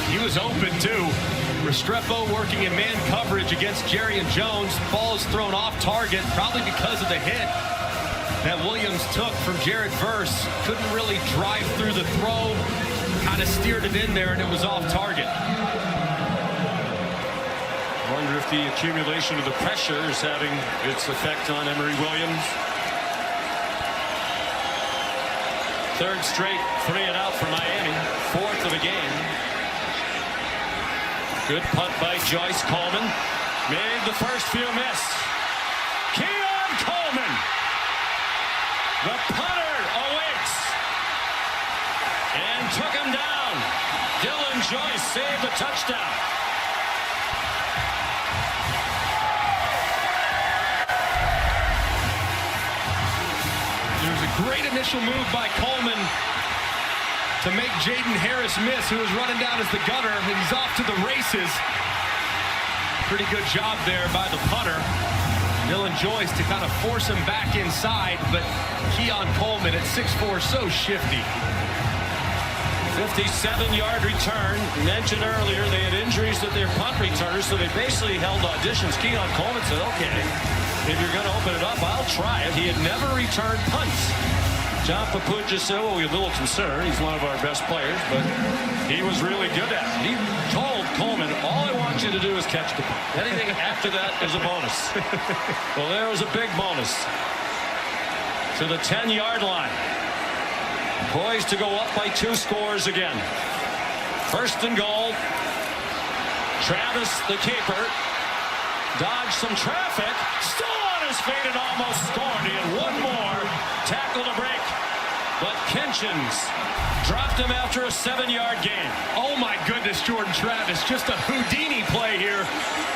He was open too. Restrepo working in man coverage against Jerry Jones. Ball is thrown off target, probably because of the hit that Williams took from Jared Verse. Couldn't really drive through the throw. Kind of steered it in there, and it was off target. Wonder if the accumulation of the pressure is having its effect on Emory Williams. 3rd straight 3 and out for Miami. 4th of the game. Good punt by Joyce Coleman. Made the first few miss. Keon Coleman. The punter awakes. And took him down. Dylan Joyce saved the touchdown. There's a great initial move by Coleman to make Jaden Harris miss, who was running down as the gunner, and he's off to the races. Pretty good job there by the punter, Dylan Joyce, to kind of force him back inside, but Keon Coleman at 6'4", so shifty. 57-yard return. Mentioned earlier they had injuries to their punt returners, so they basically held auditions. Keon Coleman said, okay, if you're going to open it up, I'll try it. He had never returned punts. John Paput just said, well, we're a little concerned. He's one of our best players, but he was really good at it. He told Coleman, all I want want you to do is catch the ball. Anything after that is a bonus. Well, there was a big bonus. To the 10-yard line. Poised to go up by 2 scores again. First and goal. Travis, the keeper, dodged some traffic. Still on his feet and almost scored. He had one more tackle to break. But Kinchins dropped him after a 7-yard gain. Oh my goodness, Jordan Travis, just a Houdini play here.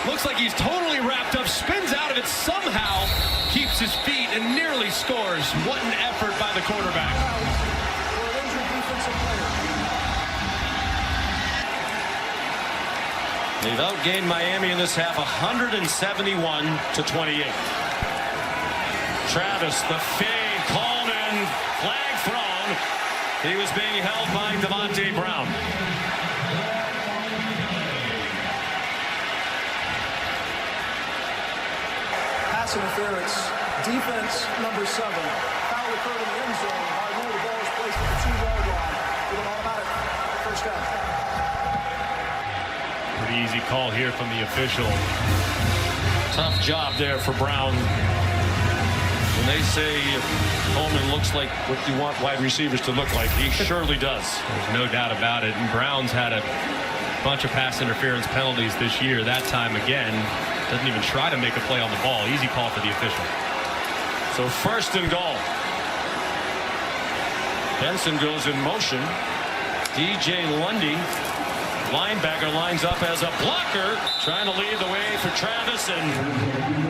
Looks like he's totally wrapped up, spins out of it somehow, keeps his feet and nearly scores. What an effort by the quarterback. They've outgained Miami in this half 171-28. Travis, the fade, Coleman, flag thrown. He was being held by Devontae Brown. Pass interference. Defense number 7. Foul occurred in the end zone. I know the ball is placed at the 2-yard line with an automatic first down. Pretty easy call here from the official. Tough job there for Brown. When they say Coleman looks like what you want wide receivers to look like, he surely does. There's no doubt about it. And Brown's had a bunch of pass interference penalties this year. That time again, doesn't even try to make a play on the ball. Easy call for the official. So first and goal. Benson goes in motion. DJ Lundy, linebacker, lines up as a blocker, trying to lead the way for Travis, and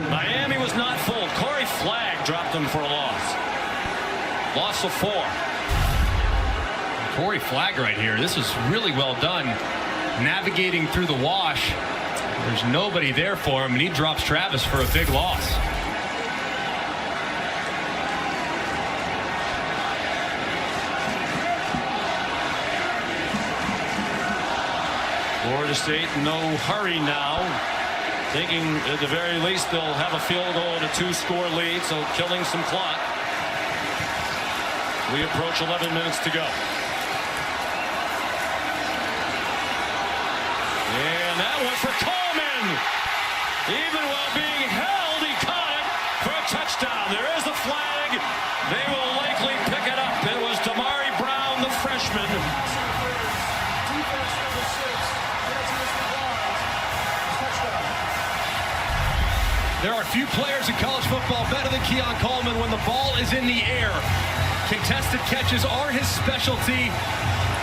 Miami was not fooled. Corey Flagg dropped them for a loss. Loss of 4. Corey Flagg right here. This is really well done. Navigating through the wash. There's nobody there for him, and he drops Travis for a big loss. Florida State, no hurry now. Thinking at the very least they'll have a field goal and a 2-score lead, so killing some clock. We approach 11 minutes to go. And that one for Coleman. Even while being held, he caught it for a touchdown. There is the flag. They will likely pick it up. It was Damari Brown, the freshman. There are few players in college football better than Keon Coleman when the ball is in the air. Contested catches are his specialty.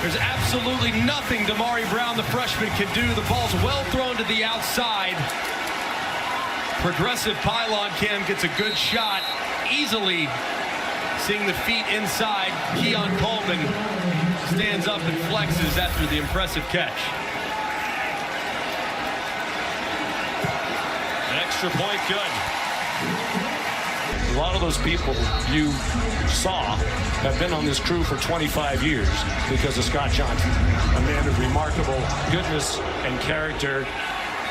There's absolutely nothing Damari Brown, the freshman, can do. The ball's well thrown to the outside. Progressive pylon cam gets a good shot. Easily seeing the feet inside. Keon Coleman stands up and flexes after the impressive catch. Extra point, good. A lot of those people you saw have been on this crew for 25 years because of Scott Johnson, a man of remarkable goodness and character,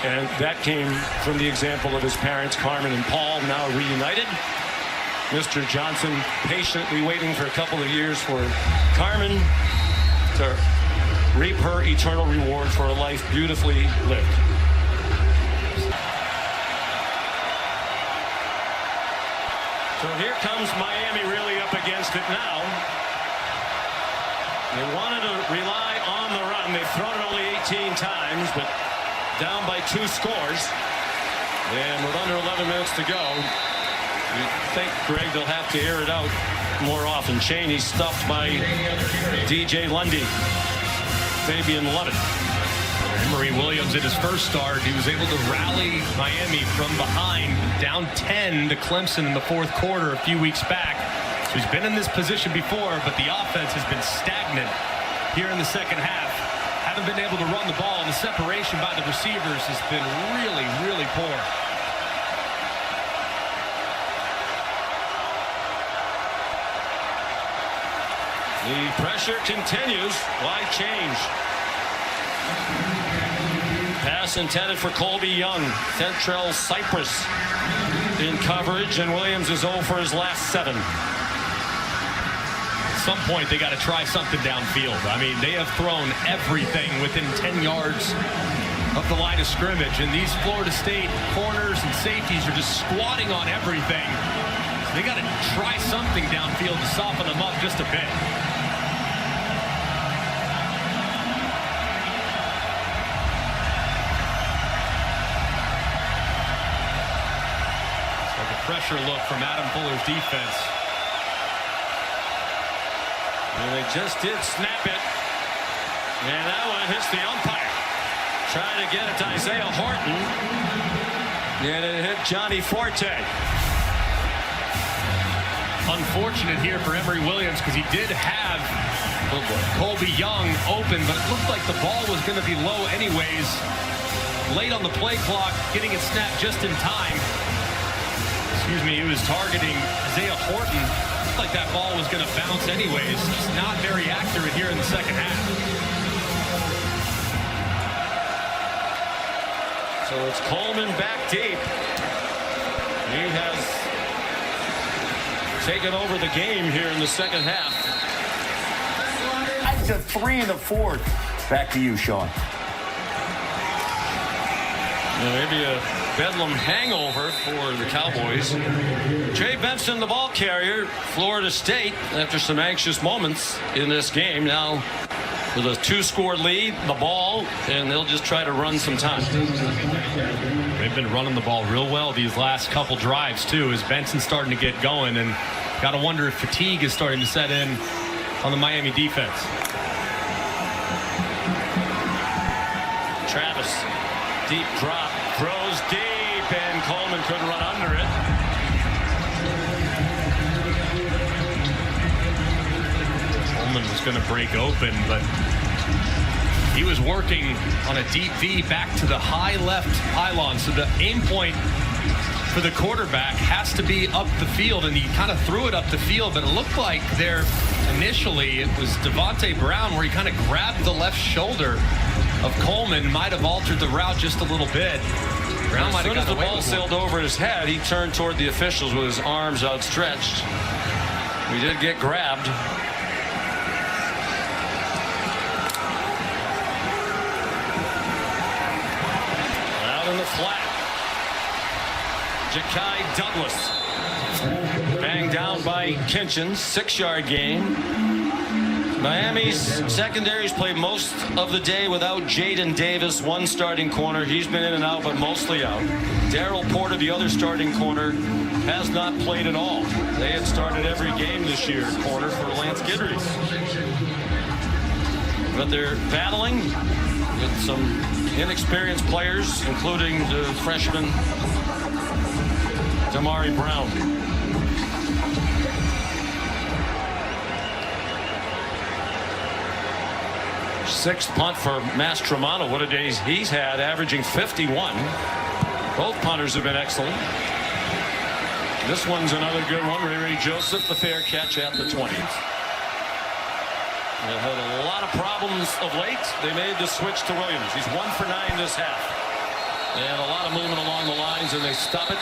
and that came from the example of his parents, Carmen and Paul, now reunited. Mr. Johnson patiently waiting for a couple of years for Carmen to reap her eternal reward for a life beautifully lived. So here comes Miami really up against it now. They wanted to rely on the run. They've thrown it only 18 times, but down by 2 scores. And with under 11 minutes to go, you think, Greg, they'll have to air it out more often. Cheney stuffed by DJ Lundy. Fabian Lovett. Emory Williams at his first start, he was able to rally Miami from behind, down 10 to Clemson in the 4th quarter a few weeks back. So he's been in this position before, but the offense has been stagnant here in the second half. Haven't been able to run the ball, and the separation by the receivers has been really, really poor. The pressure continues. Why change? Pass intended for Colby Young. Central Cypress in coverage, and Williams is 0 for his last 7. At some point, they got to try something downfield. I mean, they have thrown everything within 10 yards of the line of scrimmage, and these Florida State corners and safeties are just squatting on everything. So they got to try something downfield to soften them up just a bit. Pressure look from Adam Fuller's defense. And they just did snap it. And that one hits the umpire. Trying to get it to Isaiah Horton. And it hit Johnny Forte. Unfortunate here for Emory Williams because he did have Colby Young open, but it looked like the ball was going to be low anyways. Late on the play clock, getting it snapped just in time. Excuse me, he was targeting Isaiah Horton. Looked like that ball was going to bounce anyways. Just not very accurate here in the second half. So it's Coleman back deep. He has taken over the game here in the second half. To 3 in the fourth. Back to you, Sean. Maybe a Bedlam hangover for the Cowboys. Trey Benson, the ball carrier, Florida State, after some anxious moments in this game. Now with a 2-score lead, the ball, and they'll just try to run some time. They've been running the ball real well these last couple drives, too, as Benson's starting to get going, and got to wonder if fatigue is starting to set in on the Miami defense. Travis, deep drop, throws deep, and Coleman couldn't run under it. Coleman was going to break open, but he was working on a deep V back to the high left pylon. So the aim point for the quarterback has to be up the field, and he kind of threw it up the field, but it looked like there initially it was Devontae Brown where he kind of grabbed the left shoulder of Coleman, might have altered the route just a little bit. Brown as soon as the ball one. sailed over his head, he turned toward the officials with his arms outstretched. He did get grabbed. Out in the flat. Ja'Kai Douglas. Banged down by Kinchins. 6-yard gain. Miami's secondaries played most of the day without Jaden Davis, one starting corner. He's been in and out, but mostly out. Darryl Porter, the other starting corner, has not played at all. They had started every game this year, corner for Lance Guidry. But they're battling with some inexperienced players, including the freshman Damari Brown. 6th punt for Mastromano. What a day he's had, averaging 51. Both punters have been excellent. This one's another good one. Ray Joseph, the fair catch at the 20. They had a lot of problems of late. They made the switch to Williams. He's 1 for 9 this half. And a lot of movement along the lines, and they stop it.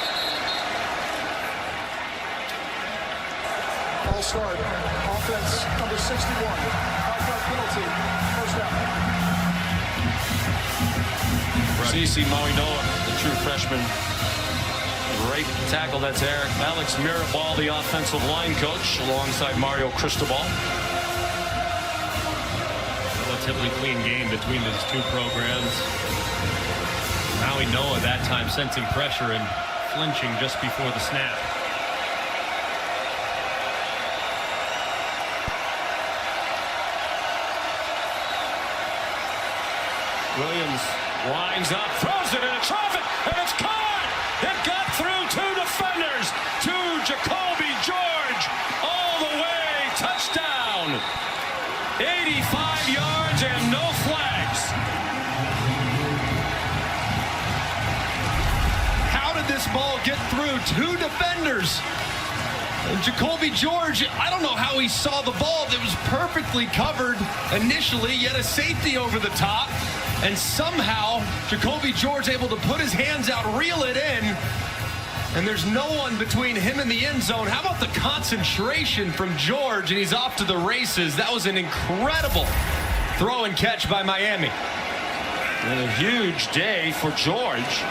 Ball start. Offense number 61. 5-yard penalty. First down. CeCe Mauinoa, the true freshman. Right tackle, that's Alex Mirabal, the offensive line coach, alongside Mario Cristobal. Relatively clean game between those two programs. Mauinoa that time sensing pressure and flinching just before the snap. Williams winds up, throws it into traffic, and it's caught! It got through 2 defenders to Jacoby George. All the way, touchdown! 85 yards and no flags. How did this ball get through 2 defenders? Jacoby George, I don't know how he saw the ball that was perfectly covered initially, yet a safety over the top. And somehow, Jacoby George able to put his hands out, reel it in, and there's no one between him and the end zone. How about the concentration from George, and he's off to the races. That was an incredible throw and catch by Miami. And a huge day for George.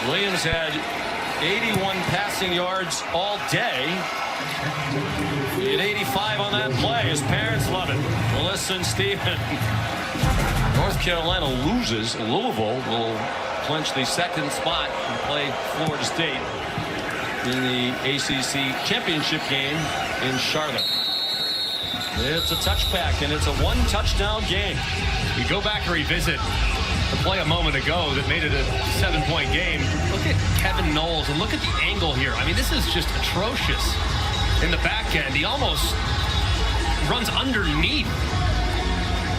Williams had 81 passing yards all day. He had 85 on that play. His parents love it. Melissa and Stephen. North Carolina loses. Louisville will clinch the second spot and play Florida State in the ACC championship game in Charlotte. It's a touchback, and it's a one-touchdown game. We go back and revisit the play a moment ago that made it a 7-point game. Look at Kevin Knowles, and look at the angle here. I mean, this is just atrocious in the back end. He almost runs underneath.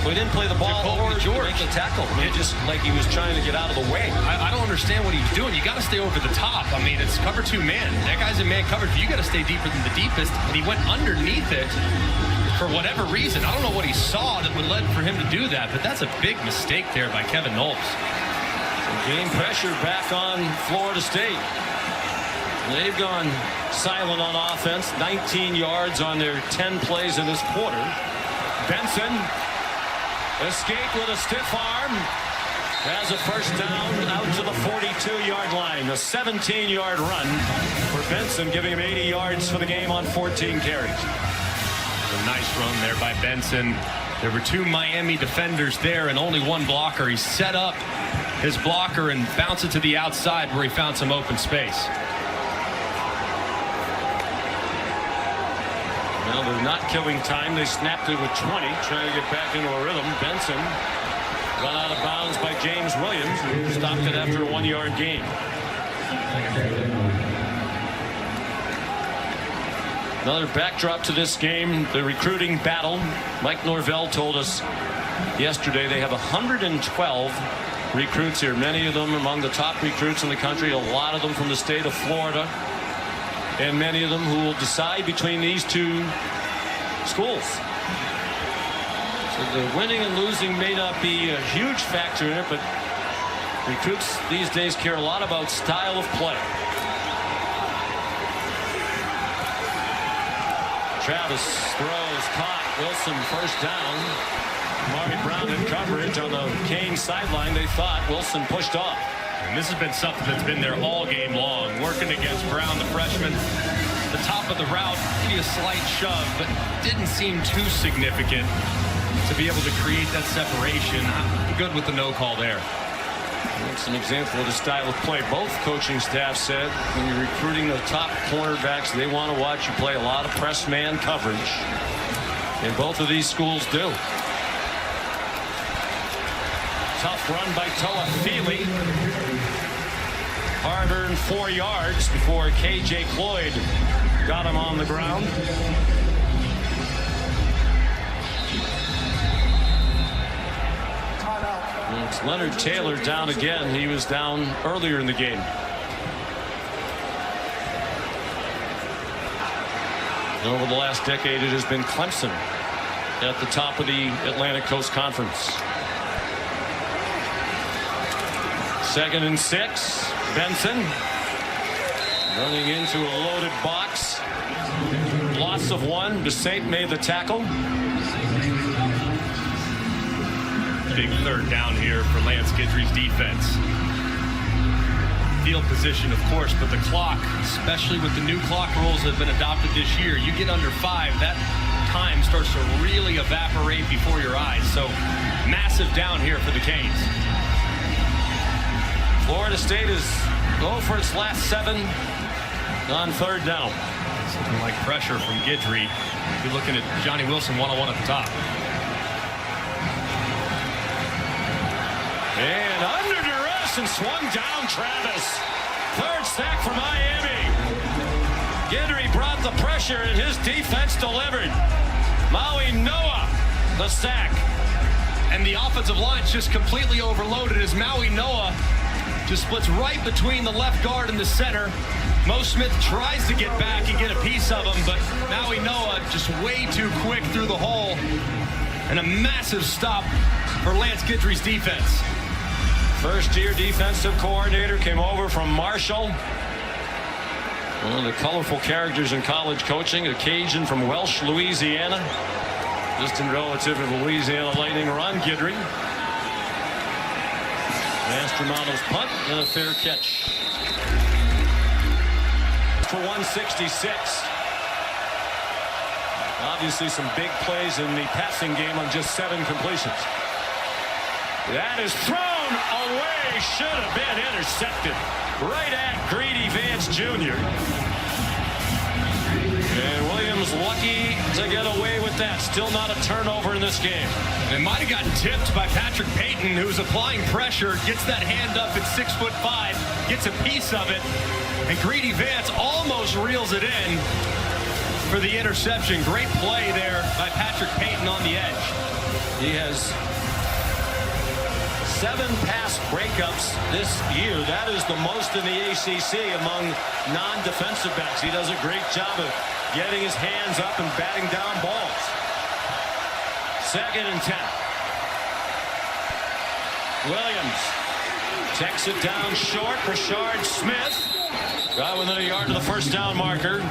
We didn't play the ball or George make a tackle. I mean, just like he was trying to get out of the way. I don't understand what he's doing. You got to stay over the top. I mean, it's cover 2 man. That guy's in man coverage. You got to stay deeper than the deepest. And he went underneath it for whatever reason. I don't know what he saw that would lead for him to do that, but that's a big mistake there by Kevin Knowles. Game pressure back on Florida State. They've gone silent on offense. 19 yards on their 10 plays in this quarter. Benson escaped with a stiff arm. Has a first down out to the 42-yard line. A 17-yard run for Benson, giving him 80 yards for the game on 14 carries. A nice run there by Benson. There were 2 Miami defenders there and only 1 blocker. He set up his blocker and bounced it to the outside where he found some open space. Well, they're not killing time. They snapped it with 20, trying to get back into a rhythm. Benson run out of bounds by James Williams, who stopped it after a 1-yard gain. Another backdrop to this game, the recruiting battle. Mike Norvell told us yesterday they have 112 recruits here, many of them among the top recruits in the country, a lot of them from the state of Florida, and many of them who will decide between these 2 schools. So the winning and losing may not be a huge factor in it, but recruits these days care a lot about style of play. Travis throws, caught. Wilson first down. Marty Brown in coverage on the Cane sideline. They thought Wilson pushed off. And this has been something that's been there all game long. Working against Brown, the freshman. The top of the route, maybe a slight shove, but didn't seem too significant to be able to create that separation. I'm good with the no call there. It's an example of the style of play. Both coaching staff said when you're recruiting the top cornerbacks, they want to watch you play a lot of press man coverage. And both of these schools do. Tough run by Toa Feely. Hard-earned 4 yards before K.J. Cloyd got him on the ground. It's Leonard Taylor down again. He was down earlier in the game. Over the last decade, it has been Clemson at the top of the Atlantic Coast Conference. 2nd and 6. Benson running into a loaded box. Loss of 1. DeSaint made the tackle. Big 3rd down here for Lance Guidry's defense. Field position, of course, but the clock, especially with the new clock rules that have been adopted this year, you get under 5, that time starts to really evaporate before your eyes. So massive down here for the Canes. Florida State is go for its last 7 on 3rd down. Something like pressure from Guidry. You're looking at Johnny Wilson one-on-one at the top. And under duress and swung down Travis. 3rd sack for Miami. Guidry brought the pressure and his defense delivered. Maui Noah the sack. And the offensive line's just completely overloaded as Maui Noah just splits right between the left guard and the center. Mo Smith tries to get back and get a piece of him, but Maui Noah just way too quick through the hole. And a massive stop for Lance Guidry's defense. First-year defensive coordinator came over from Marshall. One of the colorful characters in college coaching, a Cajun from Welsh, Louisiana. Distant relative of the Louisiana Lightning, Ron Guidry. Mastromando's punt and a fair catch. For 166. Obviously some big plays in the passing game on just 7 completions. That is thrown away. Should have been intercepted. Right at Greedy Vance Jr. And Williams lucky to get away with that. Still not a turnover in this game. It might have gotten tipped by Patrick Payton, who's applying pressure, gets that hand up at 6'5", gets a piece of it, and Greedy Vance almost reels it in for the interception. Great play there by Patrick Payton on the edge. He has 7 pass breakups this year. That is the most in the ACC among non-defensive backs. He does a great job of getting his hands up and batting down balls. 2nd and 10. Williams checks it down short. Rashard Smith right within a yard to the first down marker.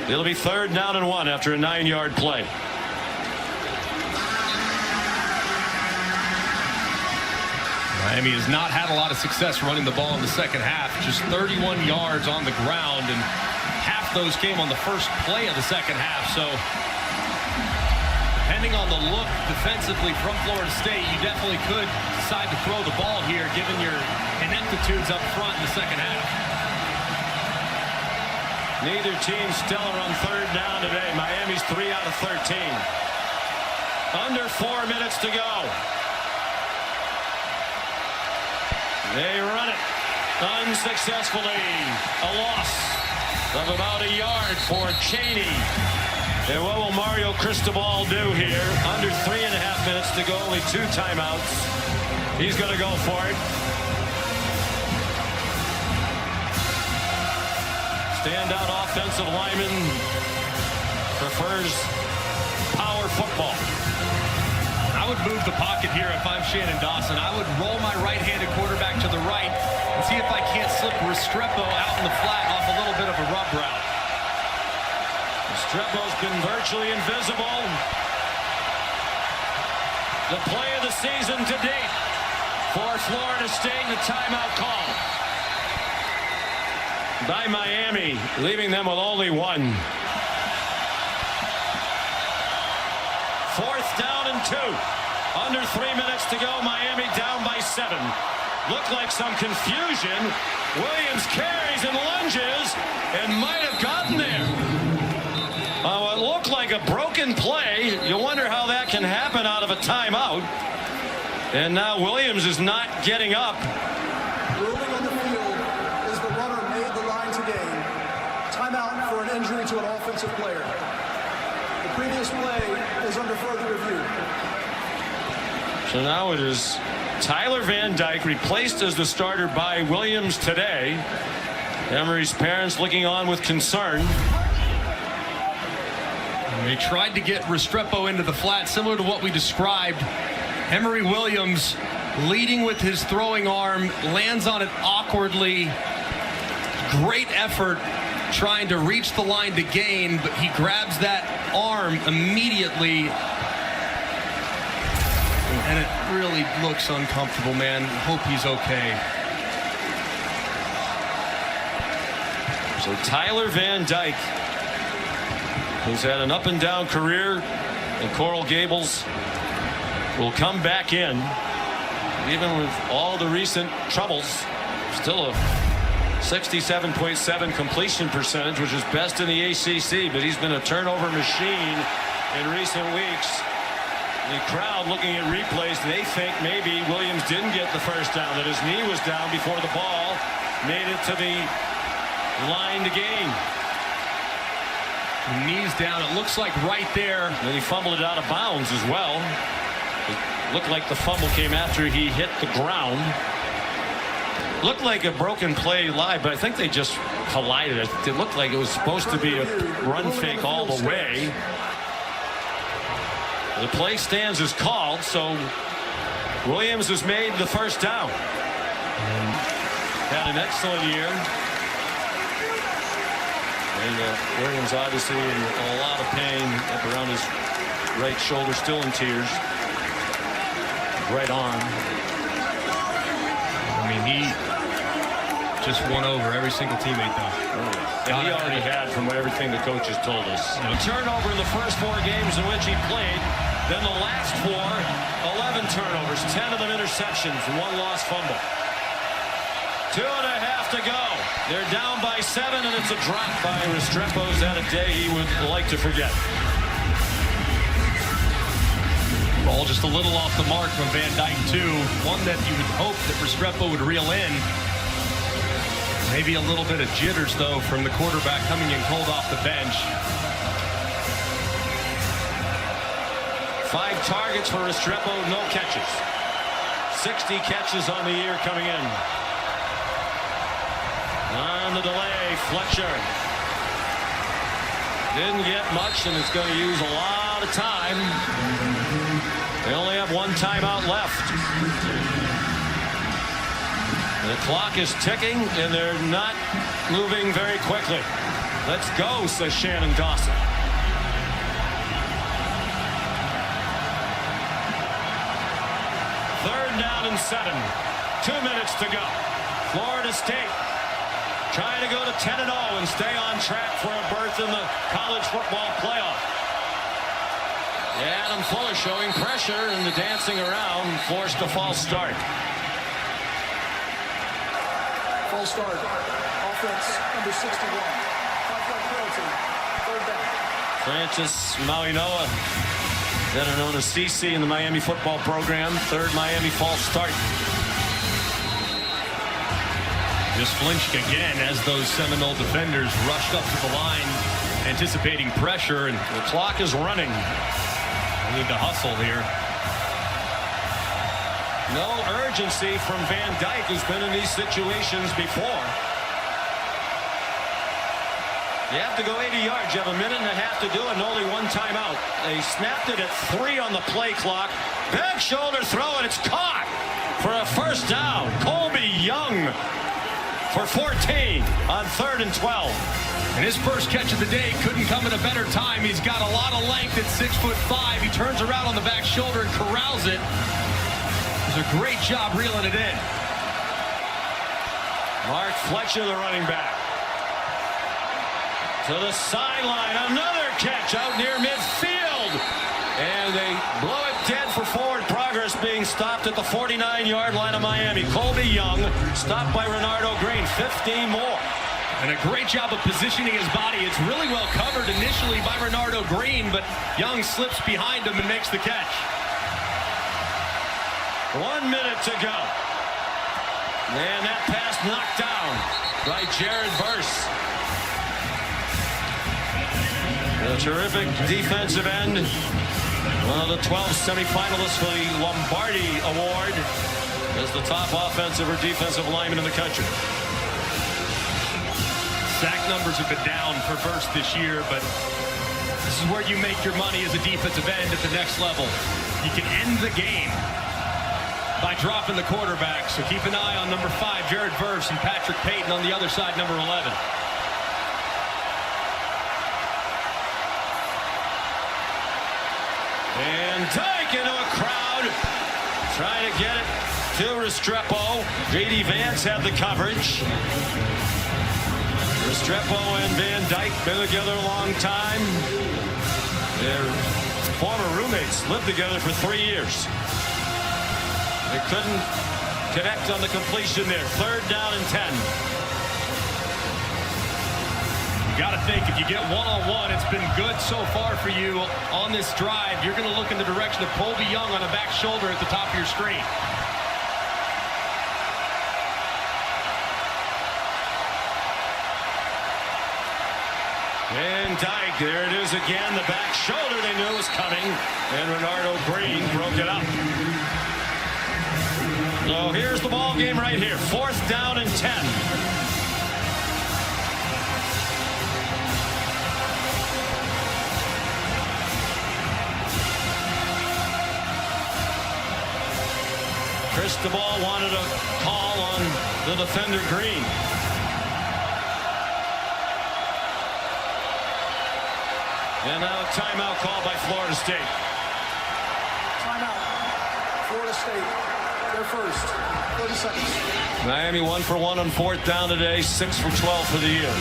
It'll be 3rd down and 1 after a 9-yard play. Miami has not had a lot of success running the ball in the second half. Just 31 yards on the ground, and half those came on the first play of the second half. So depending on the look defensively from Florida State, you definitely could decide to throw the ball here given your ineptitudes up front in the second half. Neither team stellar on 3rd down today. Miami's 3 out of 13. Under 4 minutes to go. They run it unsuccessfully. A loss of about a yard for Chaney. And what will Mario Cristobal do here? Under 3.5 minutes to go, only 2 timeouts. He's going to go for it. Standout offensive lineman prefers power football. I would move the pocket here if I'm Shannon Dawson. I would roll my right-handed quarterback to the right and see if I can't slip Restrepo out in the flat off a little bit of a rub route. Restrepo's been virtually invisible. The play of the season to date for Florida State, the timeout call by Miami, leaving them with only 1. 4th down and 2. Under 3 minutes to go. Miami down by 7. Looked like some confusion. Williams carries and lunges and might have gotten there. It looked like a broken play. You wonder how that can happen out of a timeout. And now Williams is not getting up. Ruling on the field is the runner made the line to gain. Timeout for an injury to an offensive player. The previous play is under further review. So now it is Tyler Van Dyke, replaced as the starter by Williams today. Emory's parents looking on with concern. They tried to get Restrepo into the flat, similar to what we described. Emory Williams leading with his throwing arm, lands on it awkwardly. Great effort trying to reach the line to gain, but he grabs that arm immediately. And it really looks uncomfortable, man. Hope he's okay. So Tyler Van Dyke, who's had an up and down career in Coral Gables, will come back in. Even with all the recent troubles, still a 67.7 completion percentage, which is best in the ACC, but he's been a turnover machine in recent weeks. The crowd looking at replays, they think maybe Williams didn't get the first down, that his knee was down before the ball made it to the line to gain. Knees down, it looks like right there. And then he fumbled it out of bounds as well. It looked like the fumble came after he hit the ground. Looked like a broken play live, but I think they just collided. It looked like it was supposed to be a run fake all the way. The play stands as called, so Williams has made the first down. Had an excellent year. And Williams obviously in a lot of pain up around his right shoulder, still in tears. Right arm. Just won over every single teammate, though. And he already had from everything the coaches told us. A turnover in the first 4 games in which he played. Then the last 4, 11 turnovers, 10 of them interceptions, 1 lost fumble. 2.5 to go. They're down by 7, and it's a drop by Restrepo's at a day he would like to forget. Ball just a little off the mark from Van Dyke, too. One that you would hope that Restrepo would reel in. Maybe a little bit of jitters, though, from the quarterback coming in cold off the bench. 5 targets for Restrepo, no catches. 60 catches on the year coming in. On the delay, Fletcher. Didn't get much, and it's going to use a lot of time. They only have 1 timeout left. The clock is ticking, and they're not moving very quickly. Let's go, says Shannon Dawson. Third down and 7. 2 minutes to go. Florida State trying to go to 10-0 and stay on track for a berth in the college football playoff. Adam Fuller showing pressure and the dancing around, forced a false start. False start. Offense number 61. 5-yard penalty. Third down. Francis Mauinoa, better known as CC in the Miami football program. 3rd Miami false start. Just flinched again as those Seminole defenders rushed up to the line, anticipating pressure, and The clock is running. they need to hustle here. No urgency from Van Dyke, who's been in these situations before. You have to go 80 yards. You have a minute and a half to do it and only 1 timeout. They snapped it at 3 on the play clock. Back shoulder throw, and it's caught for a first down. Colby Young for 14 on 3rd and 12. And his first catch of the day couldn't come at a better time. He's got a lot of length at 6'5". He turns around on the back shoulder and corrals it. Does a great job reeling it in. Mark Fletcher, the running back. To the sideline, another catch out near midfield. And they blow it dead for forward progress, being stopped at the 49-yard line of Miami. Colby Young stopped by Renardo Green. 15 more. And a great job of positioning his body. It's really well covered initially by Renardo Green, but Young slips behind him and makes the catch. 1 minute to go. And that pass knocked down by Jared Verse. A terrific defensive end. One of the 12 semifinalists for the Lombardi Award as the top offensive or defensive lineman in the country. Sack numbers have been down for Verse this year, but this is where you make your money as a defensive end at the next level. You can end the game by dropping the quarterback, so keep an eye on number 5, Jared Verse, and Patrick Payton on the other side, number 11. And Dyke into a crowd, trying to get it to Restrepo. J.D. Vance had the coverage. Restrepo and Van Dyke been together a long time. Their former roommates lived together for 3 years. They couldn't connect on the completion there. 3rd down and 10. You got to think, if you get one-on-one, it's been good so far for you on this drive. You're going to look in the direction of Colby Young on the back shoulder at the top of your screen. And Dyke, there it is again. The back shoulder they knew was coming. And Renardo Green broke it up. So here's the ball game right here. 4th down and 10. Cristobal wanted a call on the defender Green. And now a timeout call by Florida State. Timeout. Florida State. They're first. 30 seconds. Miami 1 for 1 on 4th down today, 6 for 12 for the year.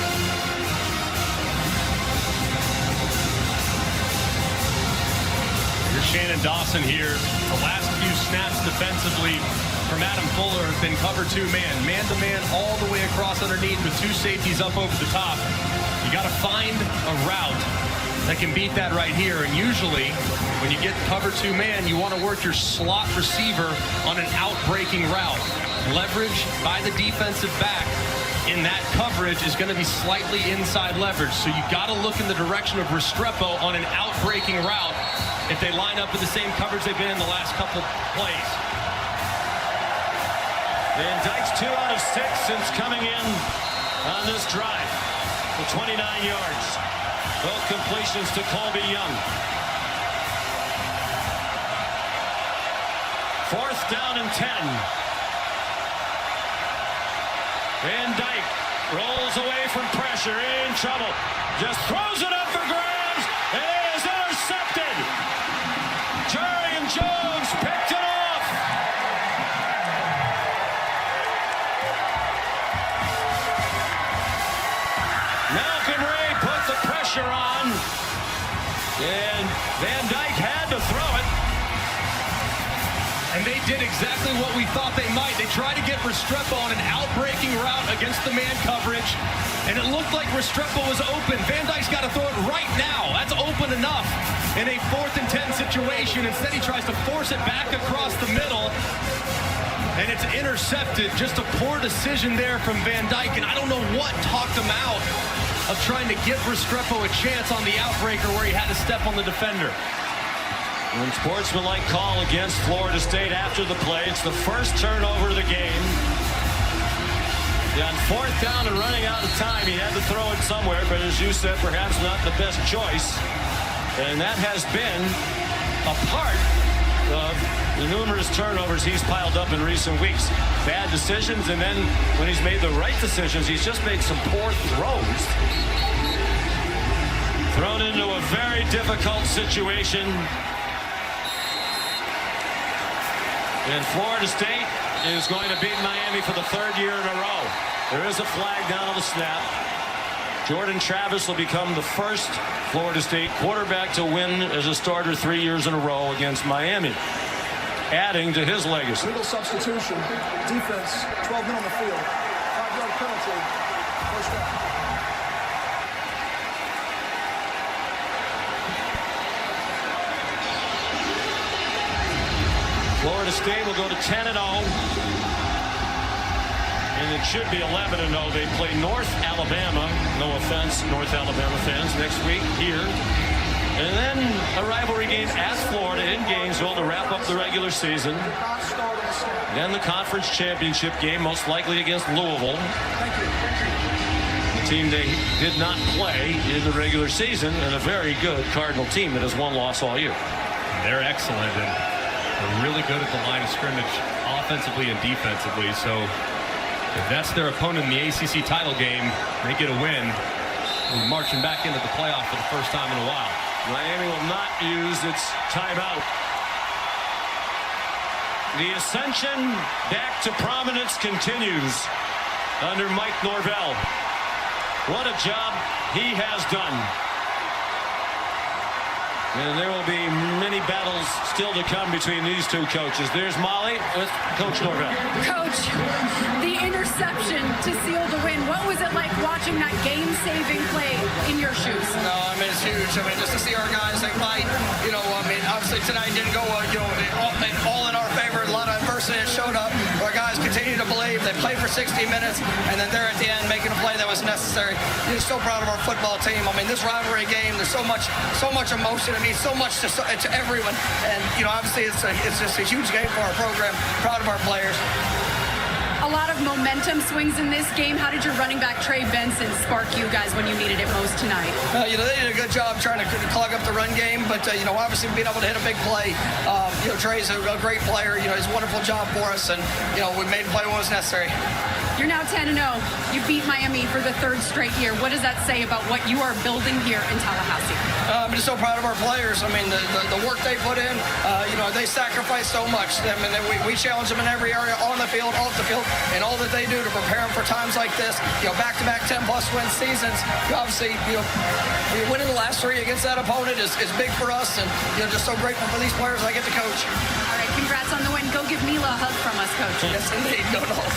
Here's Shannon Dawson here. The last few snaps defensively from Adam Fuller have been cover 2 man. Man-to-man all the way across underneath with 2 safeties up over the top. You got to find a route that can beat that right here. And usually, when you get cover 2 man, you want to work your slot receiver on an out-breaking route. Leverage by the defensive back in that coverage is going to be slightly inside leverage. So you got to look in the direction of Restrepo on an out-breaking route if they line up with the same coverage they've been in the last couple plays. Van Dyke's 2 out of 6 since coming in on this drive for 29 yards. Both completions to Colby Young. 4th down and 10. Van Dyke rolls away from pressure, in trouble. Just throws it up for grabs. It is intercepted. Jarian Jones picked it off. Malcolm Ray put the pressure on, and Van Dyke had to throw it. And they did exactly what we thought they might. They tried to get Restrepo on an out-breaking route against the man coverage, and it looked like Restrepo was open. Van Dyke's got to throw it right now. That's open enough in a 4th and 10 situation. Instead, he tries to force it back across the middle, and it's intercepted. Just a poor decision there from Van Dyke, and I don't know what talked him out of trying to give Restrepo a chance on the outbreaker where he had to step on the defender. Unsportsmanlike call against Florida State after the play. It's the first turnover of the game. On 4th down and running out of time, he had to throw it somewhere, but as you said, perhaps not the best choice. And that has been a part of the numerous turnovers he's piled up in recent weeks. Bad decisions, and then when he's made the right decisions, he's just made some poor throws. Thrown into a very difficult situation. And Florida State is going to beat Miami for the 3rd year in a row. There is a flag down on the snap. Jordan Travis will become the first Florida State quarterback to win as a starter 3 years in a row against Miami, adding to his legacy. Legal substitution. Defense, 12 men on the field. 5-yard penalty. First down. Florida State will go to 10-0. And it should be 11-0. They play North Alabama. No offense, North Alabama fans, next week here. And then a rivalry game at Florida in Gainesville to wrap up the regular season. Then the conference championship game, most likely against Louisville. The team they did not play in the regular season, and a very good Cardinal team that has one loss all year. They're excellent, and they're really good at the line of scrimmage, offensively and defensively. So if that's their opponent in the ACC title game, they get a win. We're marching back into the playoff for the first time in a while. Miami will not use its timeout. The ascension back to prominence continues under Mike Norvell. What a job he has done. And there will be many battles still to come between these two coaches. There's Molly with Coach Norvell. Coach, the interception to seal the win. What was it like watching that game-saving play in your shoes? No, I mean, it's huge. I mean, just to see our guys, they fight. You know, I mean, obviously tonight didn't go, all in our favor. A lot of adversity that showed up. Our guys continue to believe. They played for 60 minutes, and then they're at the end making a play that was necessary. You're so proud of our football team. I mean, this rivalry game, there's so much emotion. I mean, so much to everyone. And, you know, obviously it's just a huge game for our program. Proud of our players. A lot of momentum swings in this game. How did your running back Trey Benson spark you guys when you needed it most tonight? You know, they did a good job trying to clog up the run game, but you know, obviously being able to hit a big play. You know, Trey's a great player. You know, he's a wonderful job for us, and you know, we made a play when it was necessary. You're now 10-0. You beat Miami for the third straight year. What does that say about what you are building here in Tallahassee? I'm just so proud of our players. I mean, the work they put in, they sacrifice so much. I mean, we challenge them in every area, on the field, off the field, and all that they do to prepare them for times like this. Back-to-back 10-plus win seasons. Obviously, winning the last 3 against that opponent is big for us, and just so grateful for these players I get to coach. All right, congrats on the win. Go give Mila a hug from us, Coach. Yes, indeed. Go Noles.